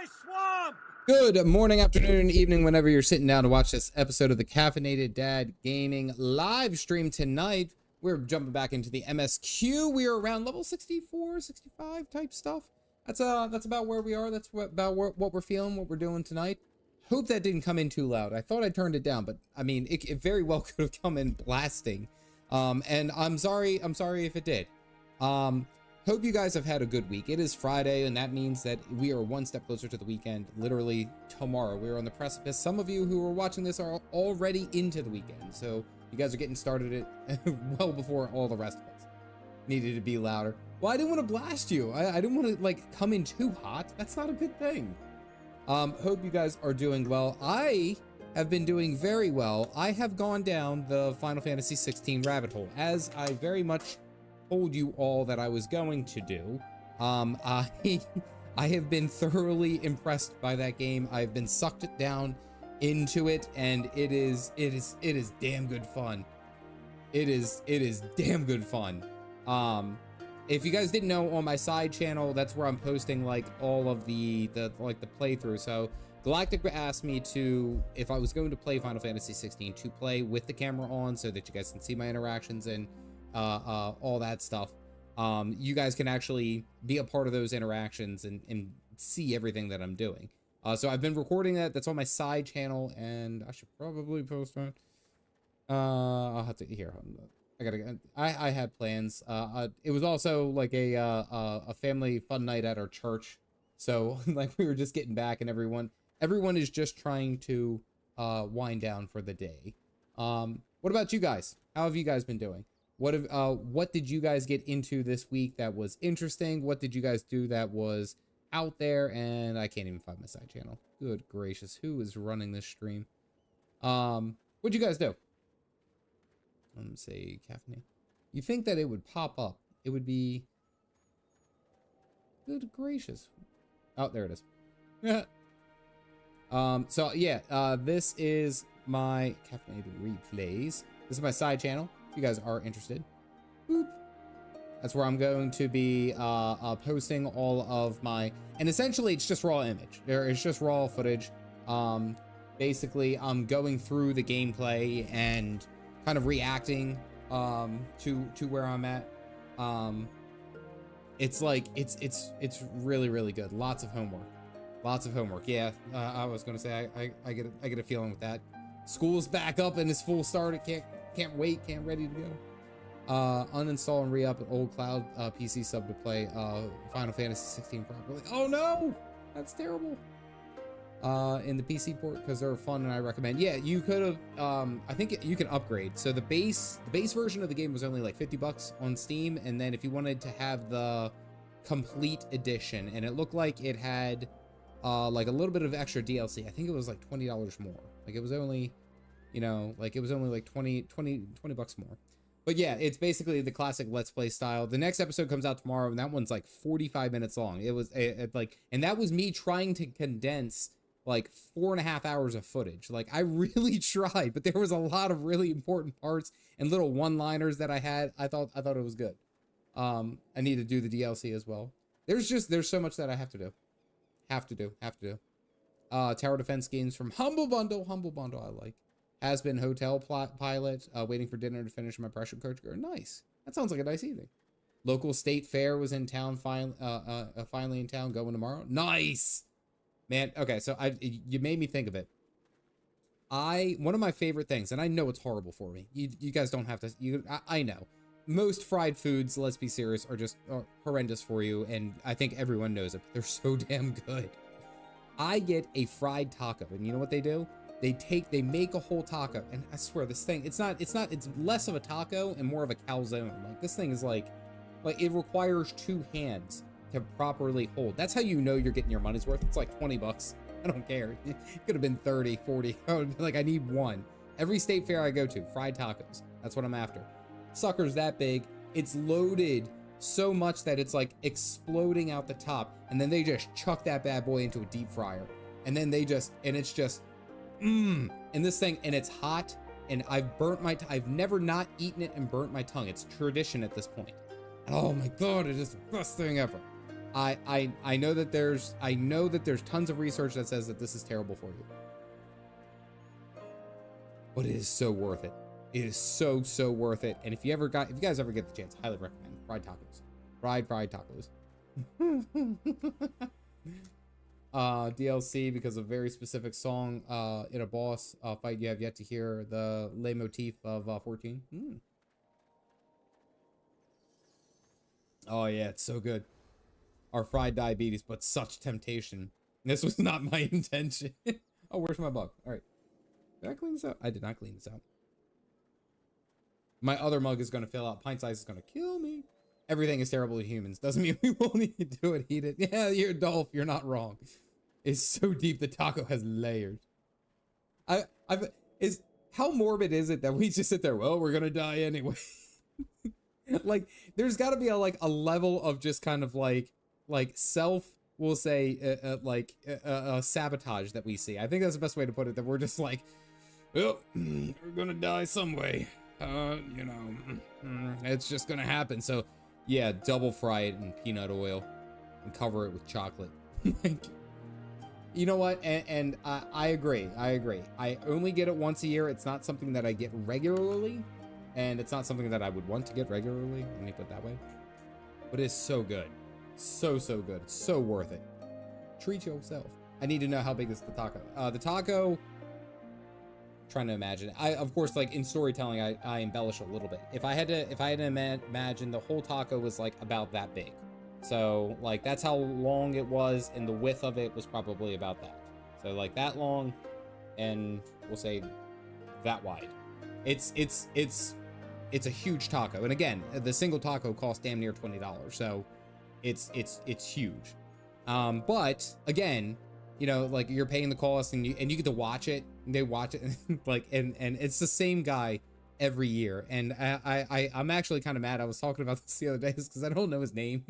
swamp! Good morning, afternoon, and evening, whenever you're sitting down to watch this episode of the Caffeinated Dad Gaming live stream tonight. We're jumping back into the MSQ. We are around level 64, 65 type stuff. That's about where we are. That's about what we're feeling, what we're doing tonight. Hope that didn't come in too loud. I thought I turned it down, but I mean, it very well could have come in blasting. And I'm sorry if it did. Hope you guys have had a good week. It is Friday, and that means that we are one step closer to the weekend. Literally tomorrow, we're on the precipice. Some of you who are watching this are already into the weekend, so you guys are getting started it well before all the rest of us. Needed to be louder. Well, I didn't want to blast you. I didn't want to like come in too hot. That's not a good thing. Hope you guys are doing well. I have been doing very well. I have gone down the Final Fantasy 16 rabbit hole, as I very much told you all that I was going to do. I have been thoroughly impressed by that game. I've been sucked down into it, and it is damn good fun. It is damn good fun. If you guys didn't know, on my side channel, that's where I'm posting like all of the playthrough. So Galactic asked me to, if I was going to play Final Fantasy 16, to play with the camera on so that you guys can see my interactions and all that stuff. You guys can actually be a part of those interactions and see everything that I'm doing. So I've been recording that. That's on my side channel, and I should probably post it. I'll have to here. I had plans. It was also like a family fun night at our church. So like we were just getting back, and everyone is just trying to wind down for the day. What about you guys? How have you guys been doing? What did you guys get into this week that was interesting? What did you guys do that was out there? And I can't even find my side channel. Good gracious, who is running this stream? What'd you guys do? Let me say caffeine. You think that it would pop up? It would be. Good gracious. Oh, there it is. Yeah. So yeah, this is my caffeinated replays. This is my side channel. You guys are interested. Boop. That's where I'm going to be posting all of my, and essentially it's just raw image. It's just raw footage. Basically I'm going through the gameplay and kind of reacting to where I'm at. It's like it's really good. Lots of homework. Yeah, I was gonna say I get a feeling with that. School's back up and it's full started. Can't wait, ready to go. Uninstall and re-up an old cloud PC sub to play Final Fantasy 16 properly. Oh no, that's terrible. In the PC port, because they're fun and I recommend. Yeah, you could have. I think you can upgrade. So the base version of the game was only like $50 on Steam, and then if you wanted to have the complete edition, and it looked like it had like a little bit of extra DLC. I think it was like $20 more. Like it was only. You know, like it was only like 20 bucks more. But yeah, it's basically the classic Let's Play style. The next episode comes out tomorrow, and that one's like 45 minutes long. It was like, and that was me trying to condense like 4.5 hours of footage. Like I really tried, but there was a lot of really important parts and little one-liners that I had. I thought it was good. I need to do the DLC as well. There's so much that I have to do. Have to do. Tower defense games from Humble Bundle I like. Has been hotel pilot, waiting for dinner to finish my pressure cooker. Nice. That sounds like a nice evening. Local state fair was in town, finally in town, going tomorrow. Nice, man. Okay, so you made me think of it. One of my favorite things, and I know it's horrible for me. You guys don't have to. I know. Most fried foods, let's be serious, are just horrendous for you, and I think everyone knows it. But they're so damn good. I get a fried taco, and you know what they do? They make a whole taco, and I swear this thing, it's less of a taco and more of a calzone. Like this thing is like it requires 2 hands to properly hold. That's how you know you're getting your money's worth. It's like $20. I don't care. It could have been 30, 40. Like I need one. Every state fair I go to, fried tacos. That's what I'm after. Sucker's that big. It's loaded so much that it's like exploding out the top, and then they just chuck that bad boy into a deep fryer, and then it's just and this thing, and it's hot, and I've never not eaten it and burnt my tongue. It's tradition at this point. And oh my god, it is the best thing ever. I know that there's tons of research that says that this is terrible for you. But it is so worth it. It is so worth it. And if you guys ever get the chance, I highly recommend fried tacos. Fried tacos. DLC because of a very specific song in a boss fight you have yet to hear the leitmotif of 14. Oh yeah, it's so good. Our fried diabetes, but such temptation. This was not my intention. Oh, where's my bug? All right. Did I clean this out? I did not clean this out. My other mug is going to fill out. Pint size is going to kill me. Everything is terrible to humans. Doesn't mean we won't need to do it. Eat it. Yeah, you're Dolph. You're not wrong. It's so deep. The taco has layers. How morbid is it that we just sit there? Well, we're going to die anyway. Like, there's got to be a level of just kind of like self, we'll say, sabotage that we see. I think that's the best way to put it, that we're just like, well, we're gonna die some way. You know, it's just gonna happen. So yeah, double fry it in peanut oil and cover it with chocolate. You know what? And I agree. I only get it once a year. It's not something that I get regularly, and it's not something that I would want to get regularly. Let me put it that way. But it's so good. So good. So worth it. Treat yourself. I need to know how big is the taco. The taco, trying to imagine. Of course, like in storytelling, I embellish a little bit. If I had to imagine, the whole taco was like about that big. So like that's how long it was, and the width of it was probably about that. So like that long, and we'll say that wide. It's a huge taco, and again, the single taco costs damn near $20. So it's huge. But again, you know, like you're paying the cost, and you get to watch it. And they watch it, like, and it's the same guy every year. And I'm actually kind of mad. I was talking about this the other day because I don't know his name.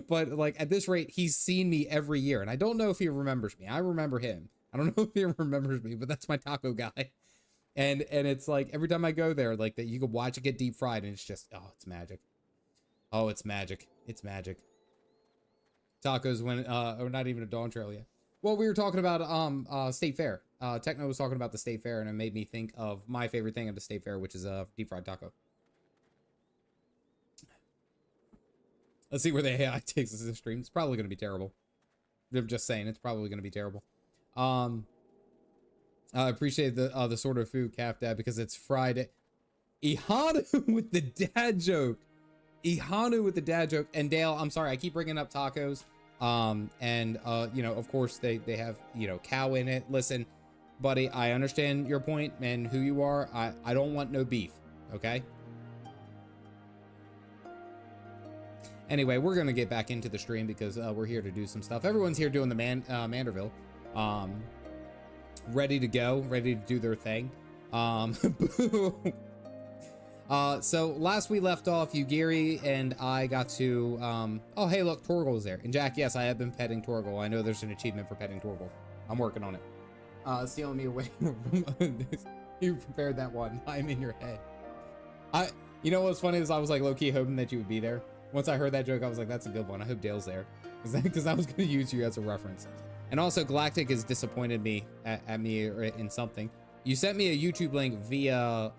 But like at this rate, he's seen me every year, and I don't know if he remembers me. I remember him. I don't know if he remembers me, but that's my taco guy. And it's like every time I go there, like that, you can watch it get deep fried, and it's just, oh, it's magic. Oh, it's magic. It's magic. Tacos when or not even a Dawn Trail yet. Well, we were talking about State Fair. Techno was talking about the State Fair, and it made me think of my favorite thing at the State Fair, which is a deep fried taco. Let's see where the AI takes us this stream. It's probably going to be terrible. I'm just saying, it's probably going to be terrible. I appreciate the sort of food, Calf Dad, because it's Friday. Ihanu with the dad joke. Ihanu with the dad joke. And Dale, I'm sorry, I keep bringing up tacos. You know, of course they have, you know, cow in it. Listen, buddy, I understand your point and who you are. I don't want no beef. Okay. Anyway, we're going to get back into the stream because we're here to do some stuff. Everyone's here doing the Manderville. Ready to go, ready to do their thing. So last we left off, Yugiri and I got to, oh, hey, look, Torgal's there. And Jack, yes, I have been petting Torgal. I know there's an achievement for petting Torgal. I'm working on it. Stealing me away from you prepared that one. I'm in your head. You know what's funny is I was like low-key hoping that you would be there. Once I heard that joke, I was like, that's a good one. I hope Dale's there. Because I was going to use you as a reference. And also, Galactic has disappointed me at me in something. You sent me a YouTube link via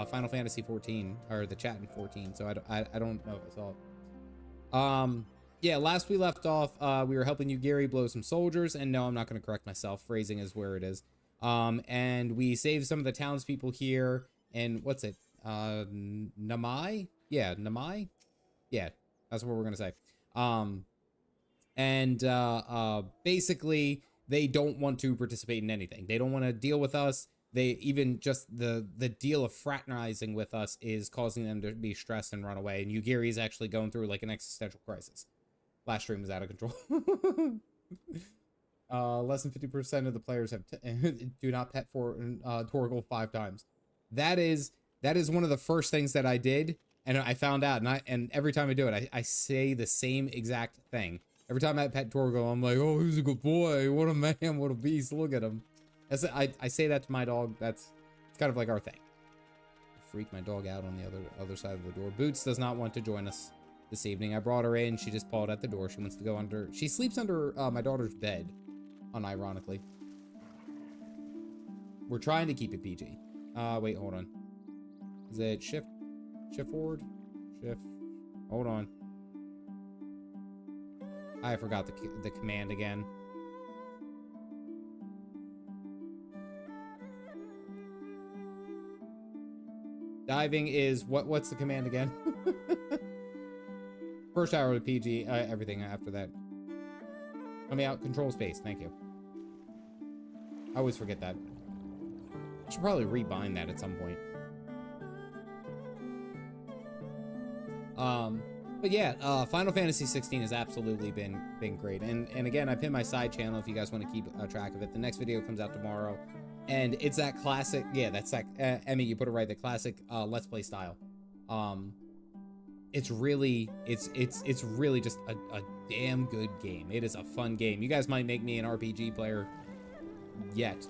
Final Fantasy 14, or the chat in 14, so I don't know if I saw it. Yeah, last we left off, we were helping Yugiri blow some soldiers, and no, I'm not going to correct myself. Phrasing is where it is. And we saved some of the townspeople here, and what's it? Namai? Yeah, Namai? Yeah, that's what we're going to say. Basically, they don't want to participate in anything. They don't want to deal with us. They even just the deal of fraternizing with us is causing them to be stressed and run away. And Yugiri is actually going through like an existential crisis. Last stream was out of control. Less than 50% of the players have do not pet for Torgal 5 times. That is one of the first things that I did, and I found out. And every time I do it, I say the same exact thing. Every time I pet Torgal, I'm like, oh, he's a good boy. What a man. What a beast. Look at him. I say that to my dog. It's kind of like our thing. Freak my dog out on the other side of the door. Boots does not want to join us. this evening. I brought her in. She just paused at the door. She wants to go under. She sleeps under my daughter's bed, unironically. We're trying to keep it PG. Wait, hold on. Is it shift forward? Shift. Hold on. I forgot the command again. Diving is what's the command again? First hour to PG, everything after that. Coming out, control space, thank you. I always forget that. I should probably rebind that at some point. But yeah, Final Fantasy 16 has absolutely been great. And again, I pinned my side channel if you guys want to keep track of it. The next video comes out tomorrow. And it's that classic, yeah, that's that, Emmy, you put it right, the classic Let's Play style. It's really just a damn good game. It is a fun game. You guys might make me an RPG player yet.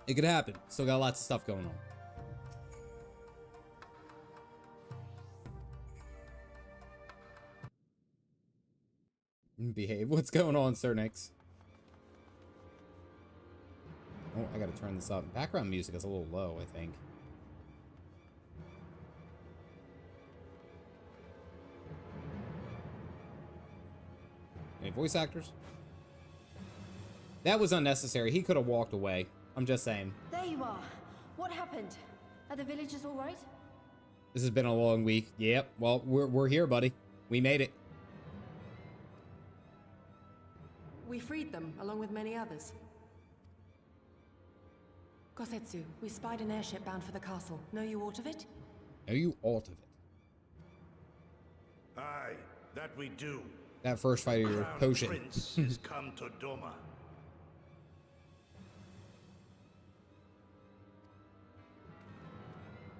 It could happen. Still got lots of stuff going on. Behave. What's going on, Sir Nix? Oh, I gotta turn this up. Background music is a little low, I think. Any voice actors? That was unnecessary. He could have walked away. I'm just saying. There you are. What happened? Are the villagers all right? This has been a long week. Yep. Well, we're here, buddy. We made it. We freed them, along with many others. Gosetsu, we spied an airship bound for the castle. Know you aught of it? Know you aught of it? Aye, that we do. That first fight of your potion. Prince has come to Doma.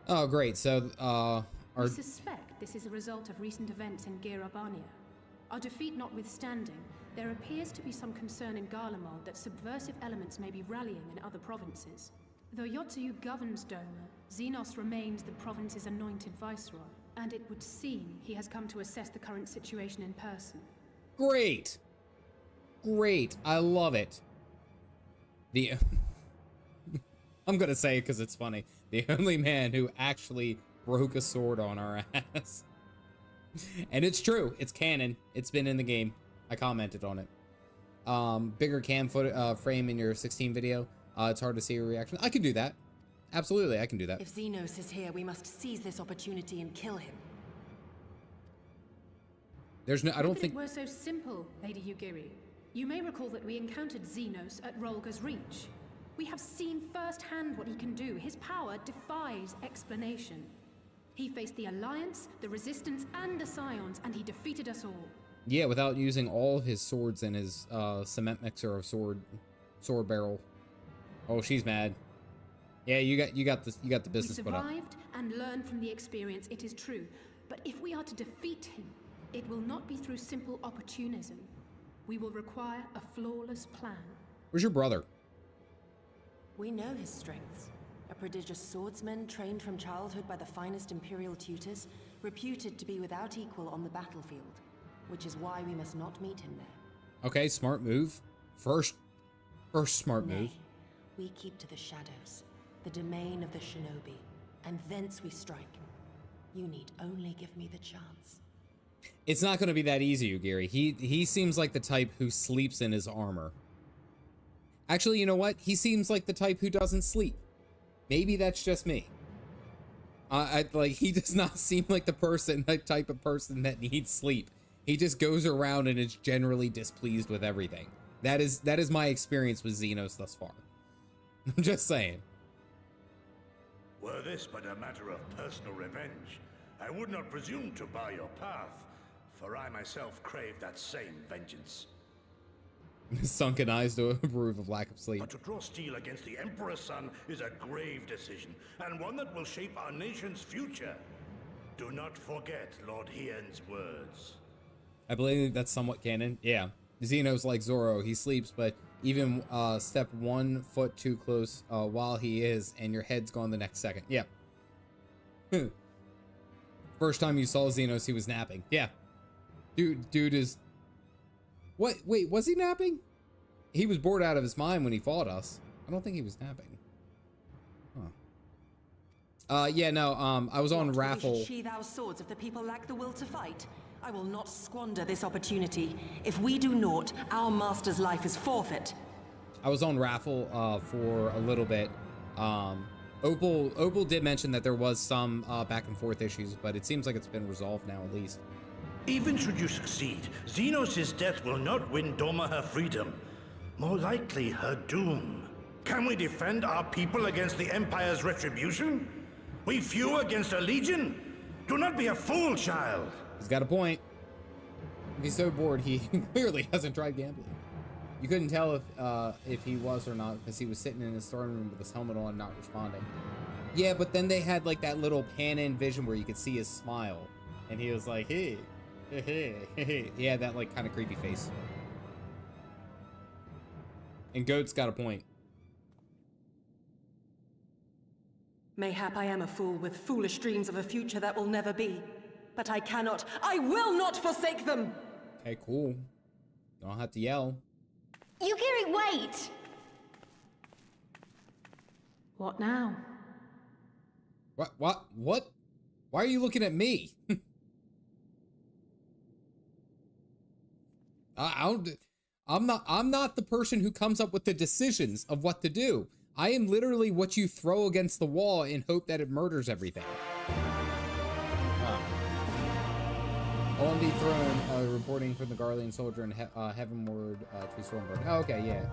Oh, great. So, We suspect this is a result of recent events in Girabania. Our defeat notwithstanding, there appears to be some concern in Garlemald that subversive elements may be rallying in other provinces. Though Yotsuyu governs Doma, Zenos remains the province's anointed viceroy, and it would seem he has come to assess the current situation in person. Great. Great. I love it. I'm gonna say it because it's funny. The only man who actually broke a sword on our ass. And it's true. It's canon. It's been in the game. I commented on it. Bigger cam frame in your 16 video. It's hard to see your reaction. I can do that. Absolutely, I can do that. If Zenos is here, we must seize this opportunity and kill him. There's no, I don't think it were so simple, Lady Yugiri. You may recall that we encountered Zenos at Rolga's Reach. We have seen firsthand what he can do. His power defies explanation. He faced the Alliance, the Resistance, and the Scions, and he defeated us all. Yeah, without using all of his swords and his cement mixer of sword barrel. Oh, she's mad. Yeah, you got the business put up. We survived and learned from the experience, it is true. But if we are to defeat him, it will not be through simple opportunism. We will require a flawless plan. Where's your brother? We know his strengths. A prodigious swordsman trained from childhood by the finest imperial tutors, reputed to be without equal on the battlefield, which is why we must not meet him there. Okay, smart move. First smart move. We keep to the shadows, the domain of the shinobi, and thence we strike. You need only give me the chance. It's not going to be that easy, Yugiri. He seems like the type who sleeps in his armor. Actually, you know what? He seems like the type who doesn't sleep. Maybe that's just me. He does not seem like the type of person that needs sleep. He just goes around and is generally displeased with everything. That is my experience with Zenos thus far. I'm just saying. Were this but a matter of personal revenge, I would not presume to bar your path, for I myself crave that same vengeance. Sunken eyes to approve of lack of sleep. But to draw steel against the Emperor's son is a grave decision, and one that will shape our nation's future. Do not forget Lord Hien's words. I believe that's somewhat canon. Yeah. Zenos like Zoro. He sleeps, but even step 1 foot too close while he is, and your head's gone the next second. Yeah. First time you saw Zenos, he was napping. Yeah. Dude is... What? Wait, was he napping? He was bored out of his mind when he fought us. I don't think he was napping. Huh. Yeah, no, I was on raffle. We should sheathe our swords if the people lack the will to fight. I will not squander this opportunity. If we do naught, our master's life is forfeit. I was on raffle for a little bit. Opal did mention that there was some back and forth issues, but it seems like it's been resolved now at least. Even should you succeed, Zenos' death will not win Doma her freedom. More likely, her doom. Can we defend our people against the Empire's retribution? We few against a legion? Do not be a fool, child. He's got a point. If he's so bored, he clearly hasn't tried gambling. You couldn't tell if he was or not because he was sitting in his throne room with his helmet on, not responding. Yeah, but then they had like that little pan-in vision where you could see his smile, and he was like, "Hey, hey, hey." He had that like kind of creepy face. And Goat's got a point. Mayhap I am a fool with foolish dreams of a future that will never be. But I will not forsake them! Okay, cool. You don't have to yell. Yugiri, wait! What now? What? Why are you looking at me? I'm not the person who comes up with the decisions of what to do. I am literally what you throw against the wall and hope that it murders everything. On the throne, reporting from the Garlean soldier and heavenward to Stormblood. Oh, okay, yeah.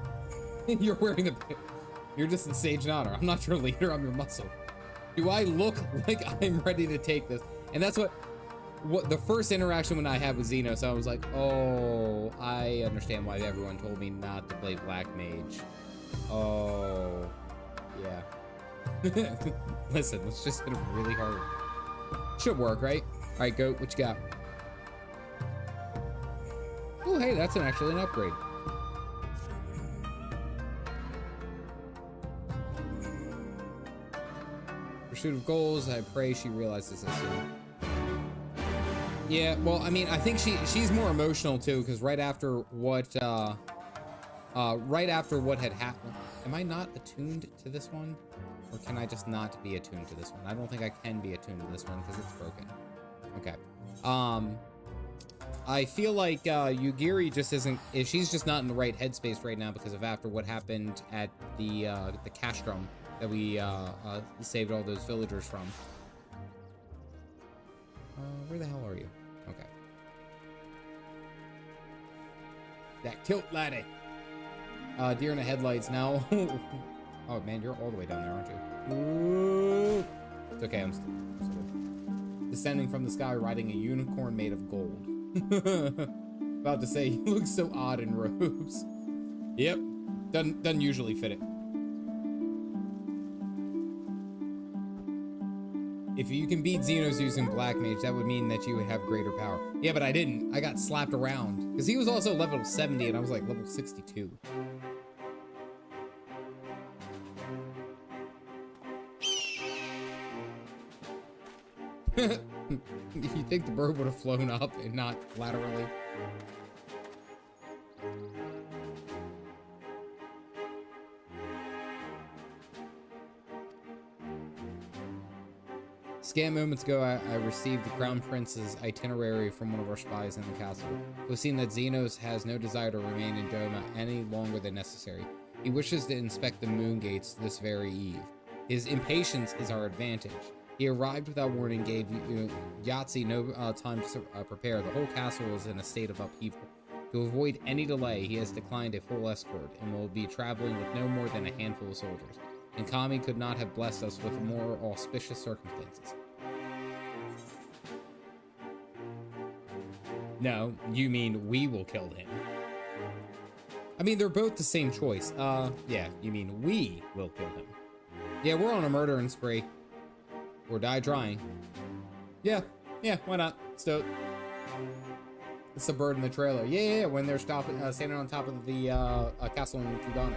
You're wearing a... You're just in Sage Nana. I'm not your leader, I'm your muscle. Do I look like I'm ready to take this? And that's what the first interaction when I had with Zenos, I was like, oh, I understand why everyone told me not to play Black Mage. Oh, yeah. Listen, let's just hit him really hard. Should work, right? All right, Goat, what you got? Oh, hey, that's actually an upgrade. Pursuit of goals. I pray she realizes this soon. Yeah, well, I mean, I think she's more emotional too, because right after what had happened, am I not attuned to this one, or can I just not be attuned to this one? I don't think I can be attuned to this one because it's broken. Okay. I feel like Yugiri just isn't. She's just not in the right headspace right now because of after what happened at the castrum that we saved all those villagers from. Where the hell are you? Okay. That kilt laddie. Deer in the headlights now. Oh man, you're all the way down there, aren't you? Ooh. It's okay, I'm still descending from the sky, riding a unicorn made of gold. About to say, you look so odd in robes. Yep, doesn't usually fit it. If you can beat Zenos using Black Mage, that would mean that you would have greater power. Yeah, but I didn't. I got slapped around. Because he was also level 70 and I was like level 62. You think the bird would have flown up and not laterally? Scan moments ago, I received the Crown Prince's itinerary from one of our spies in the castle. We've seen that Zenos has no desire to remain in Doma any longer than necessary. He wishes to inspect the moon gates this very eve. His impatience is our advantage. He arrived without warning, gave Yahtzee no time to prepare. The whole castle is in a state of upheaval. To avoid any delay, he has declined a full escort and will be traveling with no more than a handful of soldiers. And Kami could not have blessed us with more auspicious circumstances. No, you mean we will kill him. I mean, they're both the same choice. Yeah, you mean we will kill him. Yeah, we're on a murdering spree. Or die trying. Yeah, why not? So it's the bird in the trailer. Yeah, when they're standing on top of the castle in Kudane.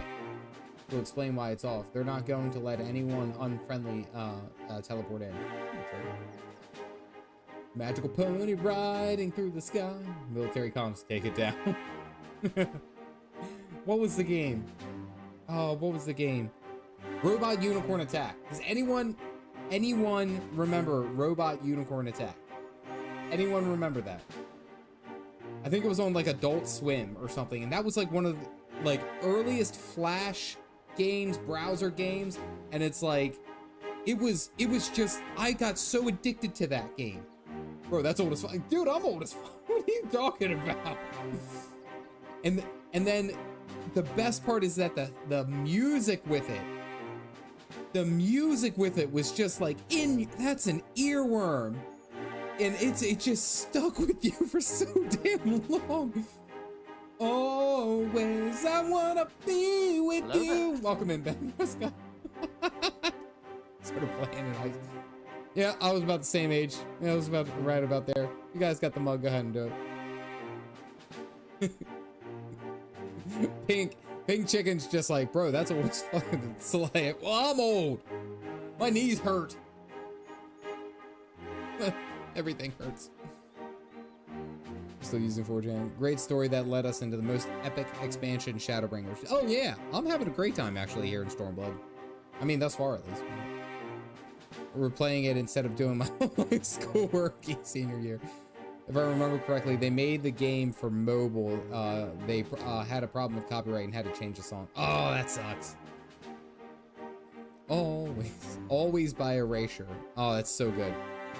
We'll explain why it's off. They're not going to let anyone unfriendly teleport in. Magical pony riding through the sky. Military comms, take it down. What was the game? Oh, what was the game? Robot Unicorn Attack. Does anyone remember Robot Unicorn Attack? Anyone remember that? I think it was on like Adult Swim or something, and that was like one of the like earliest Flash games, browser games, and it's like it was just, I got so addicted to that game. Bro, that's old as fuck. Dude, I'm old as fuck. What are you talking about? And then the best part is that the music with it, was just like, that's an earworm. And it just stuck with you for so damn long. Always I wanna be with you. Welcome in, Ben Prescott. Started playing it. Yeah, I was about the same age. Yeah, I was about right about there. You guys got the mug, go ahead and do it. Pink Chicken's just like, bro, that's old as fucking slay. Well, I'm old. My knees hurt. Everything hurts. Still using 4chan. Great story that led us into the most epic expansion, Shadowbringers. Oh yeah, I'm having a great time actually here in Stormblood. I mean, thus far at least. We're playing it instead of doing my schoolwork senior year. If I remember correctly, they made the game for mobile. They had a problem with copyright and had to change the song. Oh, that sucks. Always by Erasure. Oh, that's so good.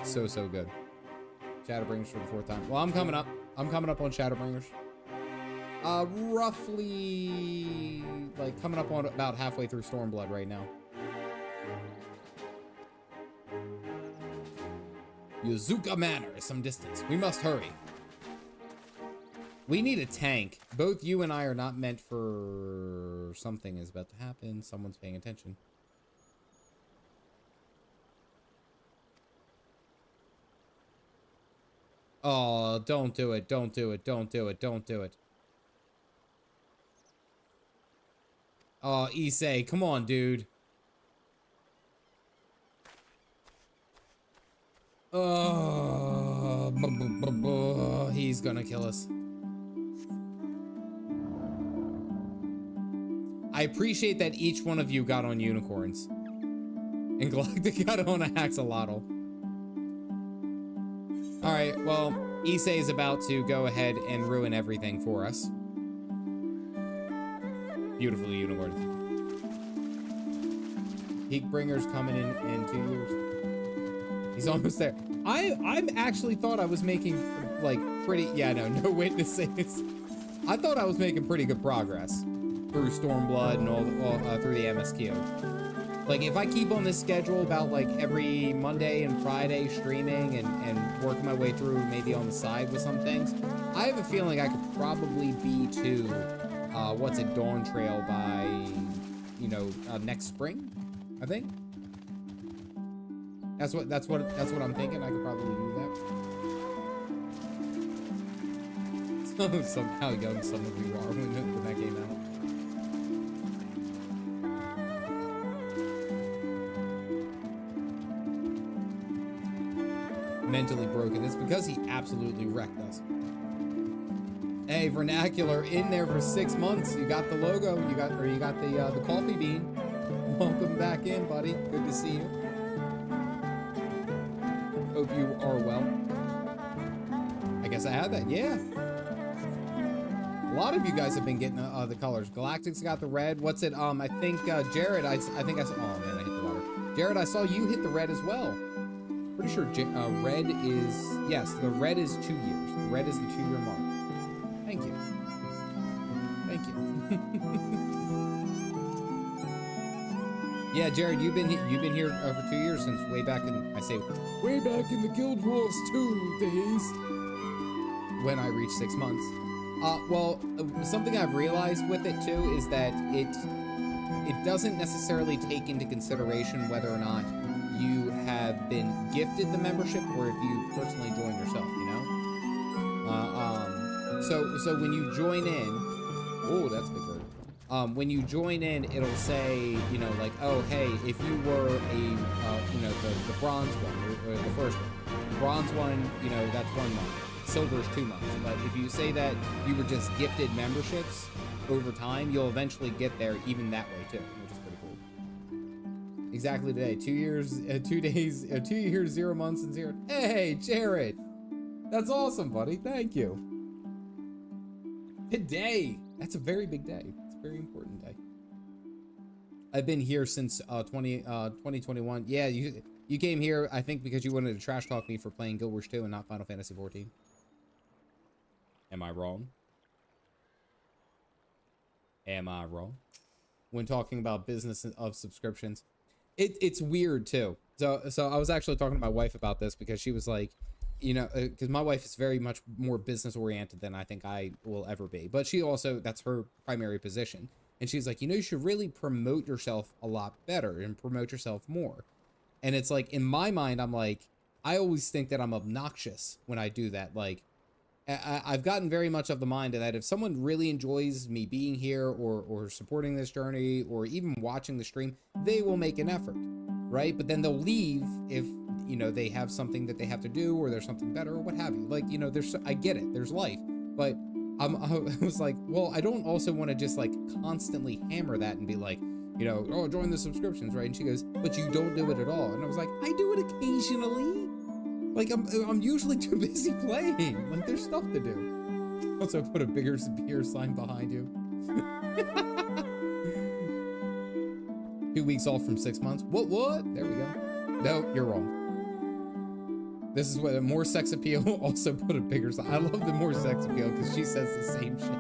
So good. Shadowbringers for the 4th time. Well, I'm coming up on Shadowbringers. Roughly, like, coming up on about halfway through Stormblood right now. Yuzuka Manor is some distance. We must hurry. We need a tank. Both you and I are not meant for... Something is about to happen. Someone's paying attention. Oh, don't do it. Don't do it. Don't do it. Don't do it. Oh, Issei, come on, dude. Oh, he's gonna kill us. I appreciate that each one of you got on unicorns. And Galactic got on a axolotl. Alright, well, Issei is about to go ahead and ruin everything for us. Beautiful unicorn. Peakbringer's coming in 2 years. He's almost there. I actually thought I was making, like, pretty... Yeah, no witnesses. I thought I was making pretty good progress through Stormblood and all through the MSQ. Like, if I keep on this schedule about, like, every Monday and Friday streaming and working my way through maybe on the side with some things, I have a feeling I could probably be to, what's it, Dawn Trail by, you know, next spring, I think. That's what I'm thinking. I could probably do that. Somehow young some of you are when that came out. Mentally broken. It's because he absolutely wrecked us. Hey, Vernacular in there for 6 months. You got the logo. You got the coffee bean. Welcome back in, buddy. Good to see you. Hope you are well. I guess I had that. Yeah. A lot of you guys have been getting the colors. Galactic's got the red. What's it? I think Jared. I think I saw. Oh man, I hit the water. Jared, I saw you hit the red as well. Pretty sure red is, yes, the red is 2 years. The red is the 2-year mark. Thank you. Thank you. Yeah, Jared, you've been here for 2 years since way back in, way back in the Guild Wars 2 days. When I reached 6 months. Well, something I've realized with it too is that it doesn't necessarily take into consideration whether or not you have been gifted the membership or if you personally join yourself, you know? So when you join in, oh, that's a big word. When you join in, it'll say, you know, like, oh, hey, if you were a, you know, the bronze one or the first one, bronze one, you know, that's 1 month. Silver's 2 months. But if you say that you were just gifted memberships over time, you'll eventually get there even that way too, which is pretty cool. Exactly today, 2 years, 2 days, 2 years, 0 months, and 0. Hey, Jared, that's awesome, buddy. Thank you. Today, that's a very big day. It's a very important day. I've been here since 2021. Yeah, you came here, I think, because you wanted to trash talk me for playing Guild Wars 2 and not Final Fantasy 14. Am I wrong? Am I wrong? When talking about business of subscriptions, it's weird too. So I was actually talking to my wife about this because she was like, you know, because my wife is very much more business oriented than I think I will ever be. But she also, that's her primary position. And she's like, you know, you should really promote yourself a lot better and promote yourself more. And it's like, in my mind, I'm like, I always think that I'm obnoxious when I do that. Like, I've gotten very much of the mind that if someone really enjoys me being here or supporting this journey or even watching the stream, they will make an effort, right? But then they'll leave if, you know, they have something that they have to do or there's something better or what have you. Like, you know, I get it, there's life. But I was like, well, I don't also want to just like constantly hammer that and be like, you know, oh, join the subscriptions, right? And she goes, but you don't do it at all. And I was like, I do it occasionally. Like, I'm usually too busy playing. Like, there's stuff to do. Also, put a bigger beer sign behind you. 2 weeks off from 6 months. What? There we go. No, you're wrong. This is what more sex appeal. Also put a bigger sign. I love the more sex appeal because she says the same shit.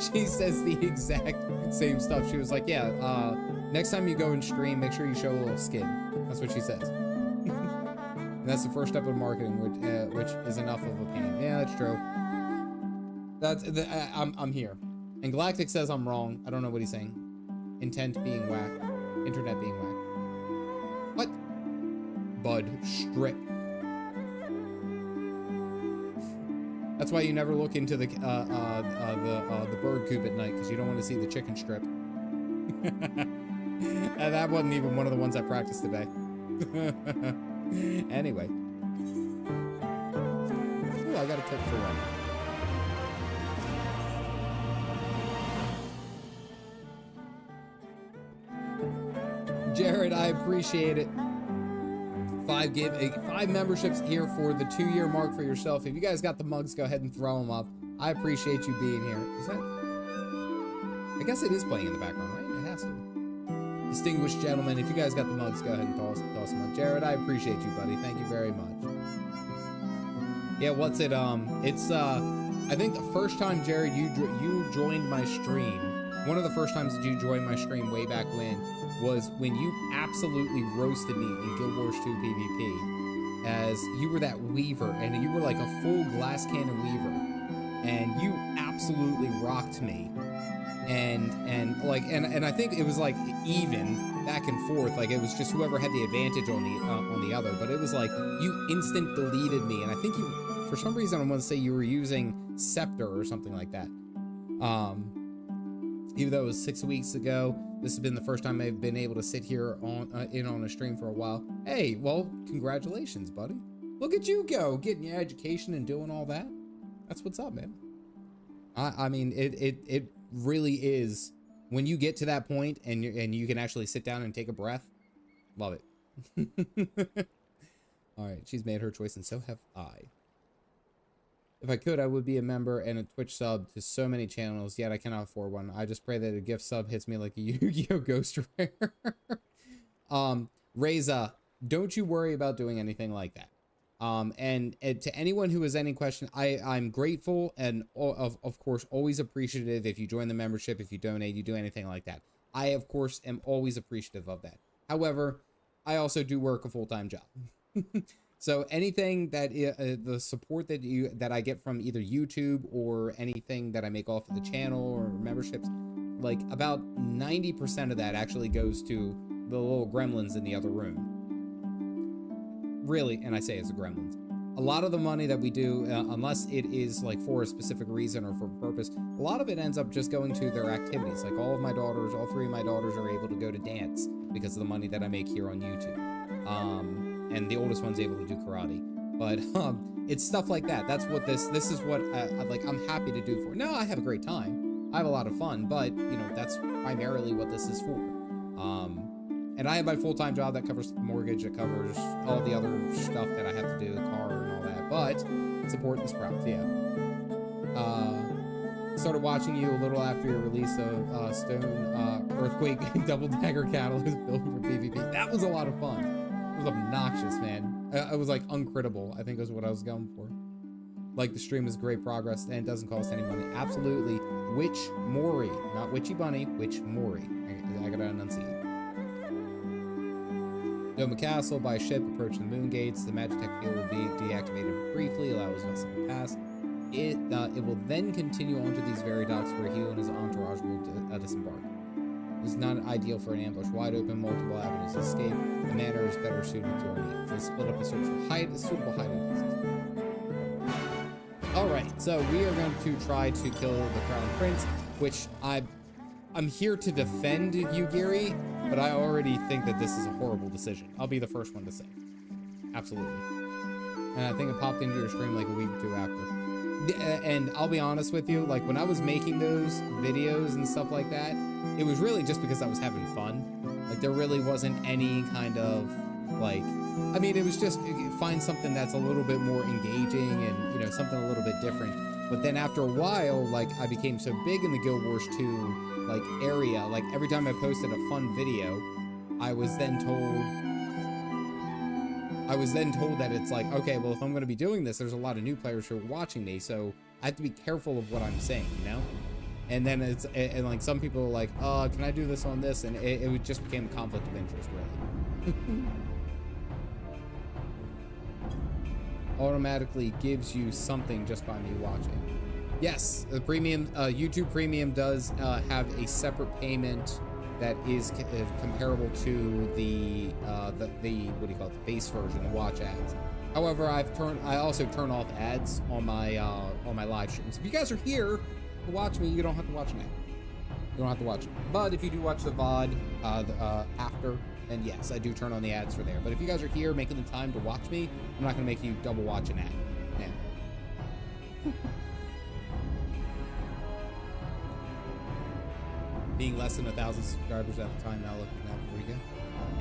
She says the exact same stuff. She was like, yeah, next time you go and stream, make sure you show a little skin. That's what she says. And that's the first step of marketing, which is enough of a pain. Yeah, that's true. I'm here. And Galactic says I'm wrong. I don't know what he's saying. Intent being whack. Internet being whack. What? Bud, strip. That's why you never look into the bird coop at night, because you don't want to see the chicken strip. And that wasn't even one of the ones I practiced today. Anyway. Ooh, I got a tip for one. Jared, I appreciate it. 5 memberships here for the 2-year mark for yourself. If you guys got the mugs, go ahead and throw them up. I appreciate you being here. Is that? I guess it is playing in the background, right? It has to. Distinguished gentlemen, if you guys got the mugs, go ahead and toss them up. Jared, I appreciate you, buddy. Thank you very much. Yeah, what's it? It's I think the first time, Jared, you joined my stream. One of the first times that you joined my stream way back when was when you absolutely roasted me in Guild Wars 2 PvP, as you were that weaver, and you were like a full glass cannon weaver, and you absolutely rocked me. And I think it was like even back and forth, like it was just whoever had the advantage on the other. But it was like you instant deleted me, and I think you, for some reason, I want to say you were using Scepter or something like that. Even though it was 6 weeks ago, this has been the first time I've been able to sit here on a stream for a while. Hey, well, congratulations, buddy. Look at you go, getting your education and doing all that. That's what's up, man. I mean, it really is, when you get to that point and you can actually sit down and take a breath. Love it. All right, she's made her choice, and so have I. If I could, I would be a member and a Twitch sub to so many channels, yet I cannot afford one. I just pray that a gift sub hits me like a Yu-Gi-Oh! Ghost Rare. Reza, don't you worry about doing anything like that. And to anyone who has any question, I'm grateful and of course always appreciative if you join the membership, if you donate, you do anything like that. I of course am always appreciative of that. However, I also do work a full-time job. So anything that the support that I get from either YouTube or anything that I make off of the channel or memberships, like about 90% of that actually goes to the little gremlins in the other room. Really, and I say it's the gremlins. A lot of the money that we do, unless it is like for a specific reason or for a purpose, a lot of it ends up just going to their activities. Like all 3 of my daughters are able to go to dance because of the money that I make here on YouTube. And the oldest one's able to do karate. But it's stuff like that. That's what this is what I'm happy to do for. Now I have a great time. I have a lot of fun, but you know, that's primarily what this is for. And I have my full-time job that covers the mortgage, that covers all the other stuff that I have to do, the car and all that, but support the Sprouts, yeah. Started watching you a little after your release of Stone Earthquake Double Dagger Catalyst build for PvP. That was a lot of fun. It was obnoxious, man. I was like uncrittable, I think is what I was going for. Like, the stream is great progress and it doesn't cost any money. Absolutely. Witch Mori, not Witchy Bunny, Witch Mori. I gotta enunciate. Doma Castle by ship, approach the moon gates. The Magitech field will be deactivated briefly, allow his vessel to pass. It will then continue onto these very docks where he and his entourage will disembark. This is not ideal for an ambush. Wide open, multiple avenues to escape. The manor is better suited to our needs. They split up and search for suitable hiding places. Alright, so we are going to try to kill the Crown Prince, which I'm here to defend Yugiri, but I already think that this is a horrible decision. I'll be the first one to say. Absolutely. And I think it popped into your stream like a week or two after. And I'll be honest with you, like when I was making those videos and stuff like that, it was really just because I was having fun. Like there really wasn't any kind of like, I mean, it was just find something that's a little bit more engaging and, you know, something a little bit different. But then after a while, like I became so big in the Guild Wars 2 like area, like every time I posted a fun video, I was then told that it's like, okay, well, if I'm going to be doing this, there's a lot of new players who are watching me, so I have to be careful of what I'm saying, you know? And then it's, and like some people are like, can I do this on this? And it just became a conflict of interest, really. Automatically gives you something just by me watching. Yes, the premium, YouTube Premium does have a separate payment that is comparable to the what do you call it, the base version, the watch ads. However, I also turn off ads on my live streams. If you guys are here to watch me, you don't have to watch an ad. You don't have to watch it. But if you do watch the VOD after, then yes, I do turn on the ads for there. But if you guys are here making the time to watch me, I'm not gonna make you double watch an ad. Yeah. Being less than 1,000 subscribers at the time, now looking at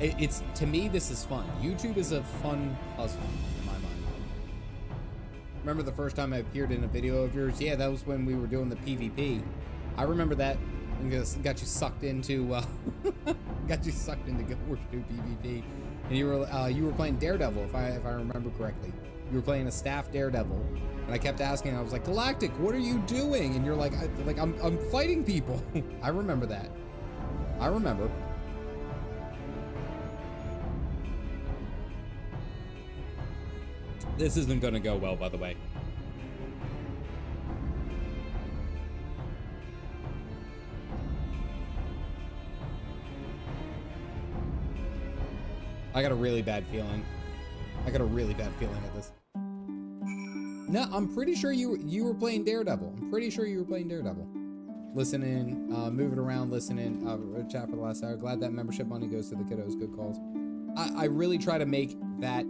40K. It's, to me, this is fun. YouTube is a fun puzzle in my mind. Remember the first time I appeared in a video of yours? Yeah, that was when we were doing the PvP. I remember that. Got you sucked into Guild Wars 2 PvP, and you were playing Daredevil, if I remember correctly. You were playing a staff Daredevil, and I kept asking. I was like, Galactic, what are you doing? And you're like, I'm fighting people. I remember that. I remember. This isn't gonna go well, by the way. I got a really bad feeling. I got a really bad feeling at this. No, I'm pretty sure you were playing Daredevil. I'm pretty sure you were playing Daredevil. Listening, moving around, listening, chat for the last hour. Glad that membership money goes to the kiddos. Good calls. I really try to make that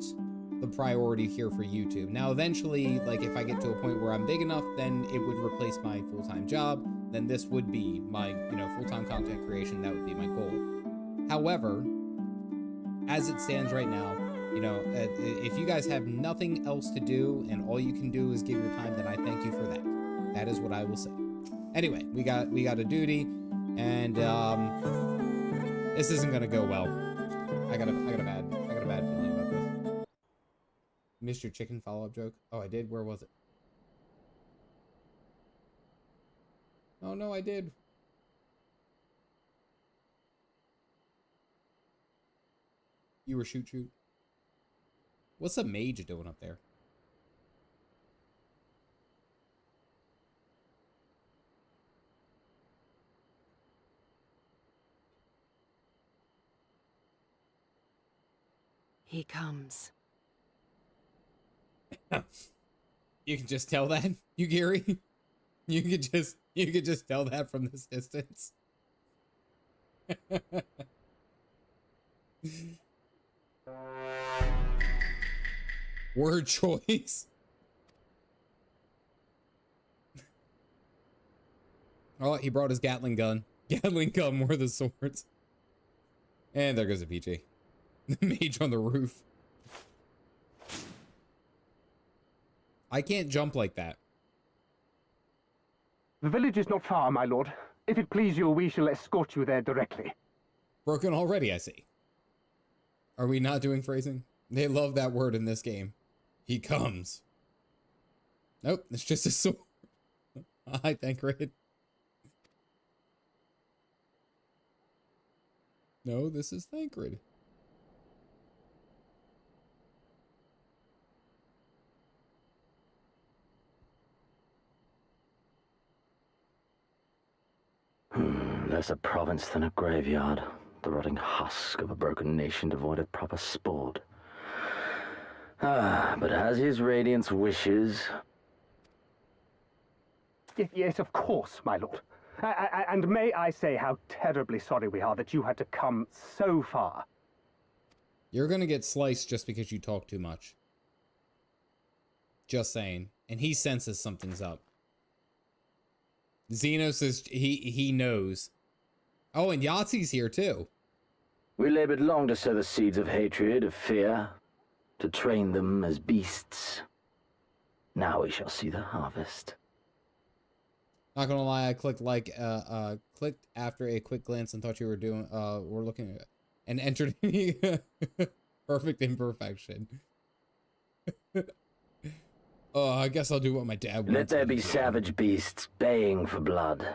the priority here for YouTube. Now, eventually, like if I get to a point where I'm big enough, then it would replace my full-time job. Then this would be my, full-time content creation. That would be my goal. However, as it stands right now, if you guys have nothing else to do and all you can do is give your time, then I thank you for that. That is what I will say. Anyway, we got a duty, and this isn't gonna go well. I got a bad feeling about this. Missed your chicken follow-up joke? Oh, I did? Where was it? Oh no, I did. You were shoot. What's a mage doing up there? He comes. You can just tell that, Yugiri? You could just tell that from this distance. Word choice. Oh, he brought his Gatling gun. Gatling gun more than swords. And there goes a PJ. The mage on the roof. I can't jump like that. The village is not far, my lord. If it please you, we shall escort you there directly. Broken already, I see. Are we not doing phrasing? They love that word in this game. He comes. Nope, it's just a sword. Hi, Thancred. No, this is Thancred. Less a province than a graveyard. The rotting husk of a broken nation devoid of proper sport. But as his radiance wishes... Yes, of course, my lord. And may I say how terribly sorry we are that you had to come so far. You're gonna get sliced just because you talk too much. Just saying. And he senses something's up. Zenos is... He knows. Oh, and Yahtzee here, too. We labored long to sow the seeds of hatred, of fear, to train them as beasts. Now we shall see the harvest. Not gonna lie, I clicked clicked after a quick glance and thought you were doing, we're looking at, and entered perfect imperfection. Oh, I guess I'll do what my dad wants. Let there be savage beasts baying for blood,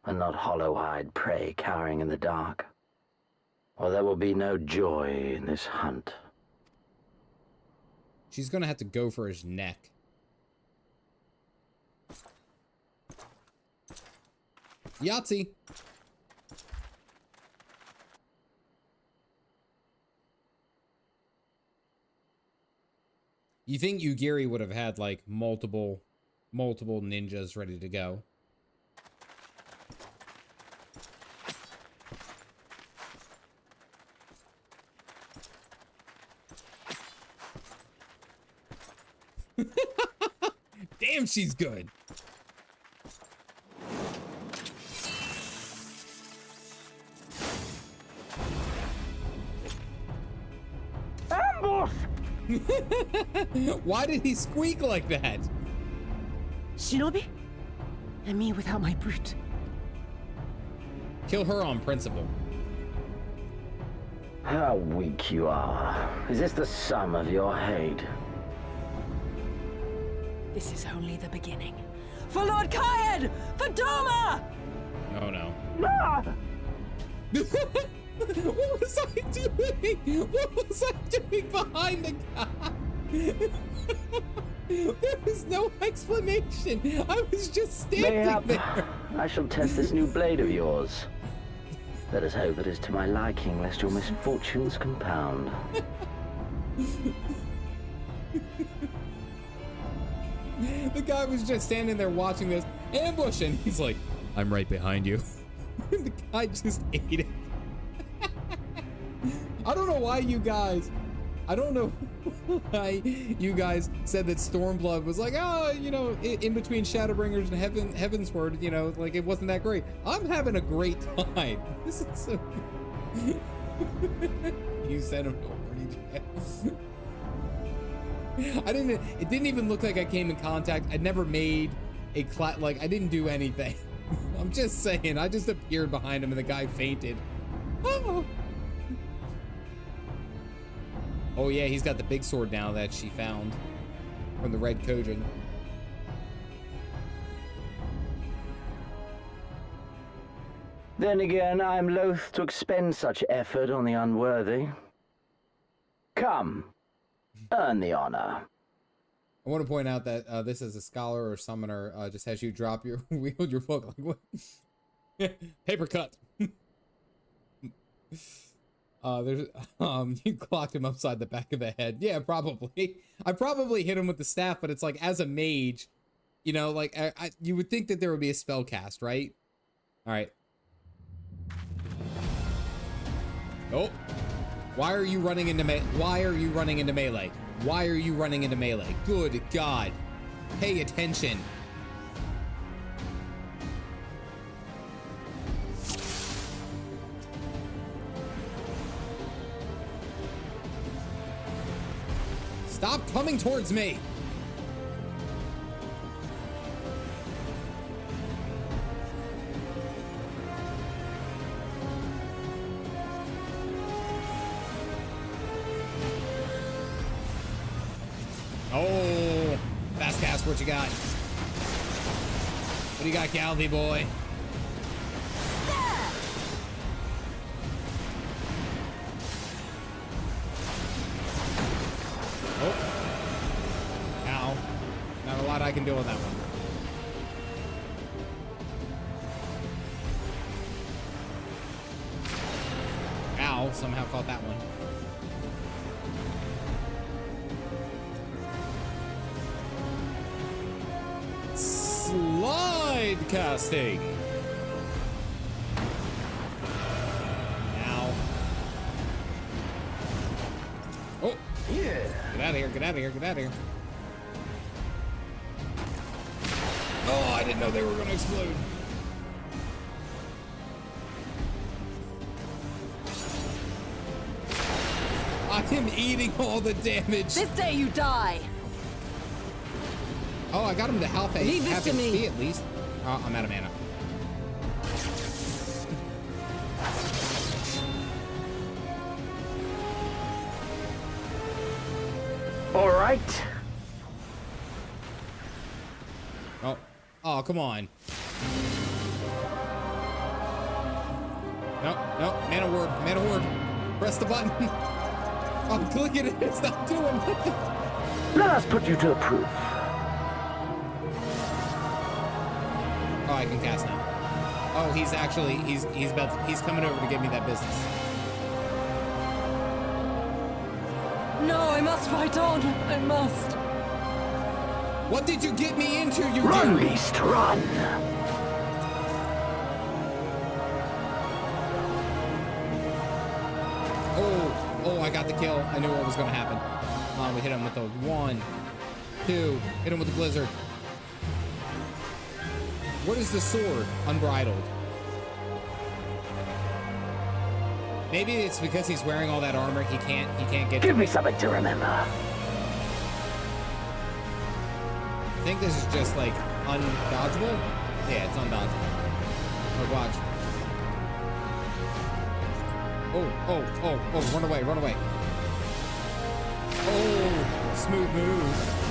and not hollow-eyed prey cowering in the dark. Or there will be no joy in this hunt. She's gonna have to go for his neck. Yahtzee. You think Yugiri would have had like multiple ninjas ready to go? Damn, she's good. Ambush! Why did he squeak like that? Shinobi? And me without my brute. Kill her on principle. How weak you are. Is this the sum of your hate? This is only the beginning. For Lord Hien! For Doma! Oh no. Ah! What was I doing? What was I doing behind the guy? There was no explanation. I was just standing Mayhap, there. I shall test this new blade of yours. Let us hope it is to my liking, lest your misfortunes compound. The guy was just standing there watching this ambush, and he's like, I'm right behind you. The guy just ate it. I don't know why you guys said that Stormblood was like, oh, you know, in between Shadowbringers and Heavensward, you know, like it wasn't that great. I'm having a great time. This is so good. You sent him to it didn't even look like I came in contact. I never made a I didn't do anything. I'm just saying, I just appeared behind him and the guy fainted. Oh. Oh yeah, he's got the big sword now that she found from the Red Kojin. Then again, I am loath to expend such effort on the unworthy. Come, earn the honor. I want to point out that this is a scholar or summoner just has you drop your wield your book like what? Paper cut. There's you clocked him upside the back of the head. Yeah, probably. I probably hit him with the staff, but it's like as a mage, you know, like you would think that there would be a spell cast, right? All right. Oh, why are you running into melee? Why are you running into melee? Good God. Pay attention. Stop coming towards me. Oh, fast cast, what you got? What do you got, Calvi boy? Oh. Ow. Not a lot I can do with that one. Ow, somehow caught that one. Slide casting. Ow. Oh. Yeah. Get out of here, get out of here, get out of here. Oh, I didn't know they were going to explode. I am eating all the damage. This day you die. Oh, I got him to half Leave this to me. HP at least. Oh, I'm out of mana. All right. Oh, oh, come on. No, no, mana ward, mana ward. Press the button. I'm clicking it. It's not doing it. Let us put you to the proof. Oh, I can cast now. Oh, he's actually, he's coming over to give me that business. No, I must fight on. I must. What did you get me into, you Run, beast, run. Oh, I got the kill. I knew what was going to happen. We hit him with the 1, 2, hit him with the blizzard. What is the sword? Unbridled. Maybe it's because he's wearing all that armor. He can't get. Give me something to remember. I think this is just like undodgeable. Yeah, it's undodgeable. Oh, watch. Oh, run away, run away. Oh, smooth move.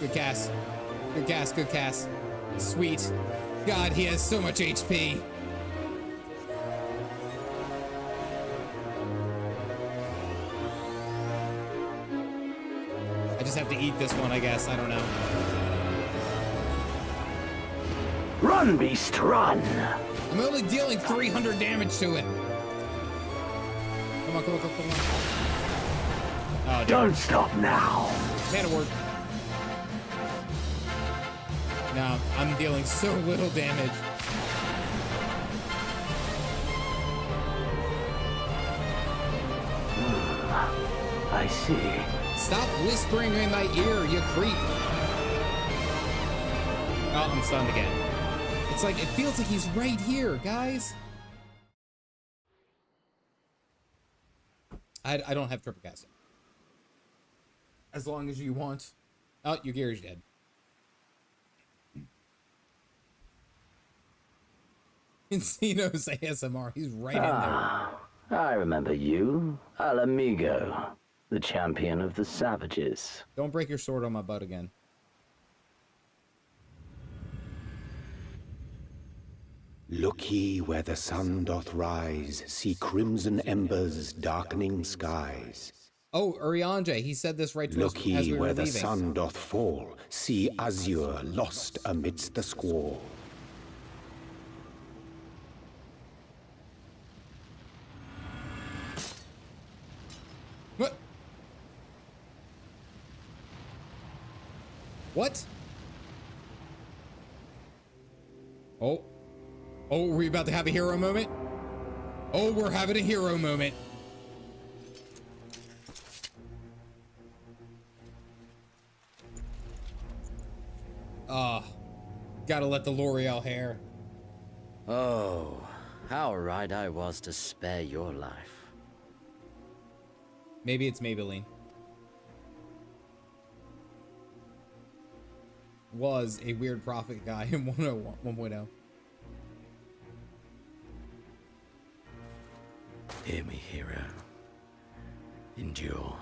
Good cast. Good cast, good cast. Sweet. God, he has so much HP. I just have to eat this one, I guess. I don't know. Run, beast, run. I'm only dealing 300 damage to it. Come on, come on, come on, come on. Oh, don't stop now. Mana ward. No, I'm dealing so little damage. I see. Stop whispering in my ear, you creep. Oh, I'm stunned again. It's like, it feels like he's right here, guys. I don't have triple casting. As long as you want. Oh, Yugiri's dead. In Zenos ASMR, he's right in there. I remember you, Al Amigo, the champion of the savages. Don't break your sword on my butt again. Look ye where the sun doth rise, see crimson embers darkening skies. Oh, Urianje, he said this right to us Look as ye we were where the leaving. sun doth fall, see Azure lost amidst the squall. What? What? Oh. Oh, are we about to have a hero moment? Oh, we're having a hero moment. Gotta let the L'Oreal hair. Oh, how right I was to spare your life. Maybe it's Maybelline. Was a weird prophet guy in 1.0. Hear me, hero. Endure.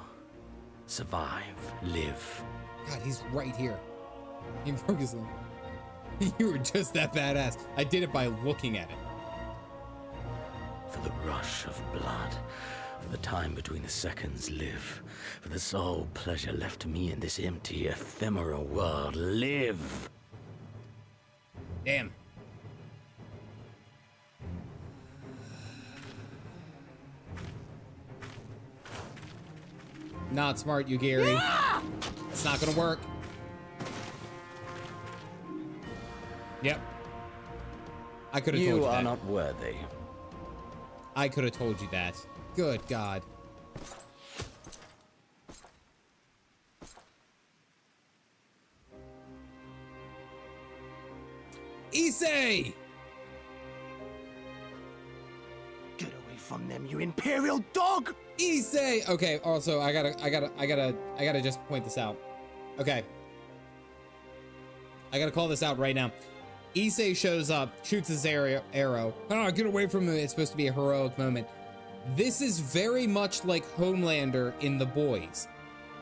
Survive. Live. God, he's right here. In Ferguson. You were just that badass. I did it by looking at it. For the rush of blood, for the time between the seconds, live. For the sole pleasure left to me in this empty, ephemeral world, live. Damn. Not smart, Yugiri. Yeah! It's not gonna work. Yep. I could have told you that. You are not worthy. I could have told you that. Good God. Issei! Get away from them, you imperial dog! Issei! Okay, also I gotta just point this out. Okay. I gotta call this out right now. Issei shows up, shoots his arrow. Oh, get away from him. It's supposed to be a heroic moment. This is very much like Homelander in The Boys.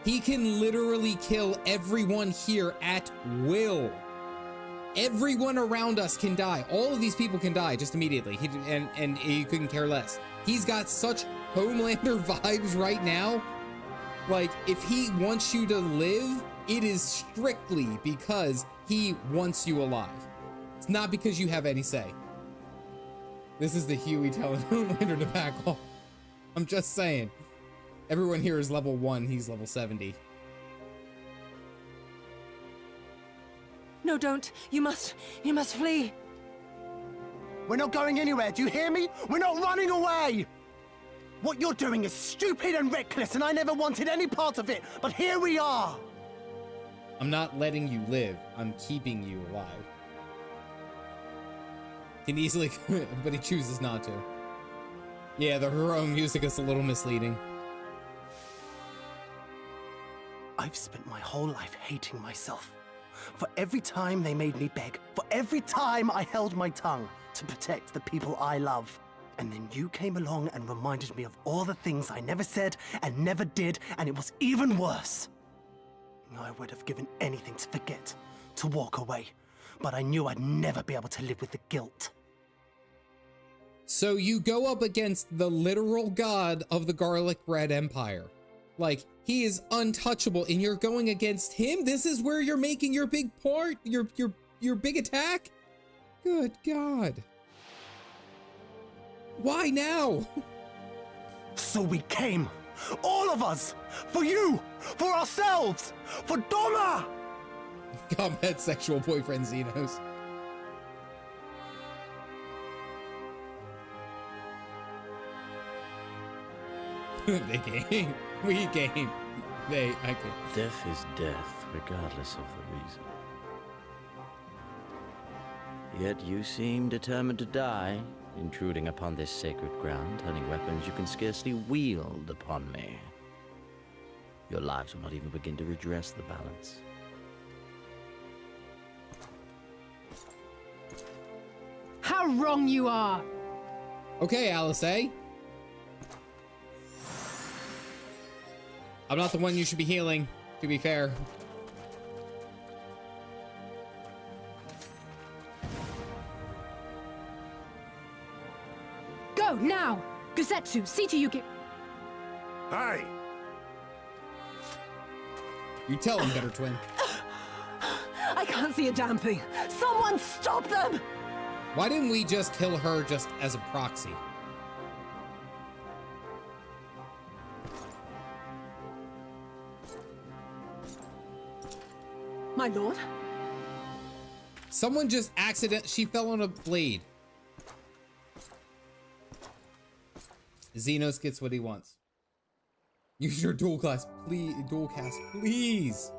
He can literally kill everyone here at will. Everyone around us can die. All of these people can die just immediately. And he couldn't care less. He's got such Homelander vibes right now. Like, if he wants you to live, it is strictly because he wants you alive. It's not because you have any say. This is the Huey telling Homelander to back off. I'm just saying. Everyone here is level 1, he's level 70. No, don't. You must flee. We're not going anywhere, do you hear me? We're not running away! What you're doing is stupid and reckless, and I never wanted any part of it, but here we are! I'm not letting you live, I'm keeping you alive. Can easily, but he chooses not to. Yeah, the heroic music is a little misleading. I've spent my whole life hating myself. For every time they made me beg, for every time I held my tongue to protect the people I love. And then you came along and reminded me of all the things I never said and never did, and it was even worse. I would have given anything to forget, to walk away, but I knew I'd never be able to live with the guilt. So you go up against the literal god of the garlic bread empire. Like, he is untouchable, and you're going against him? This is where you're making your big part? Your big attack? Good God. Why now? So we came, all of us, for you, for ourselves, for Doma! Combat sexual boyfriend Zenos. They came. We came. I came. Death is death, regardless of the reason. Yet you seem determined to die, intruding upon this sacred ground, turning weapons you can scarcely wield upon me. Your lives will not even begin to redress the balance. How wrong you are! Okay, Alice A. I'm not the one you should be healing, to be fair. Go, now! Gosetsu, see to Yugiri. Hi! You tell him, better twin. I can't see a damn thing. Someone stop them! Why didn't we just kill her just as a proxy? My lord? Someone just she fell on a blade. Zenos gets what he wants. Use your dual cast, please.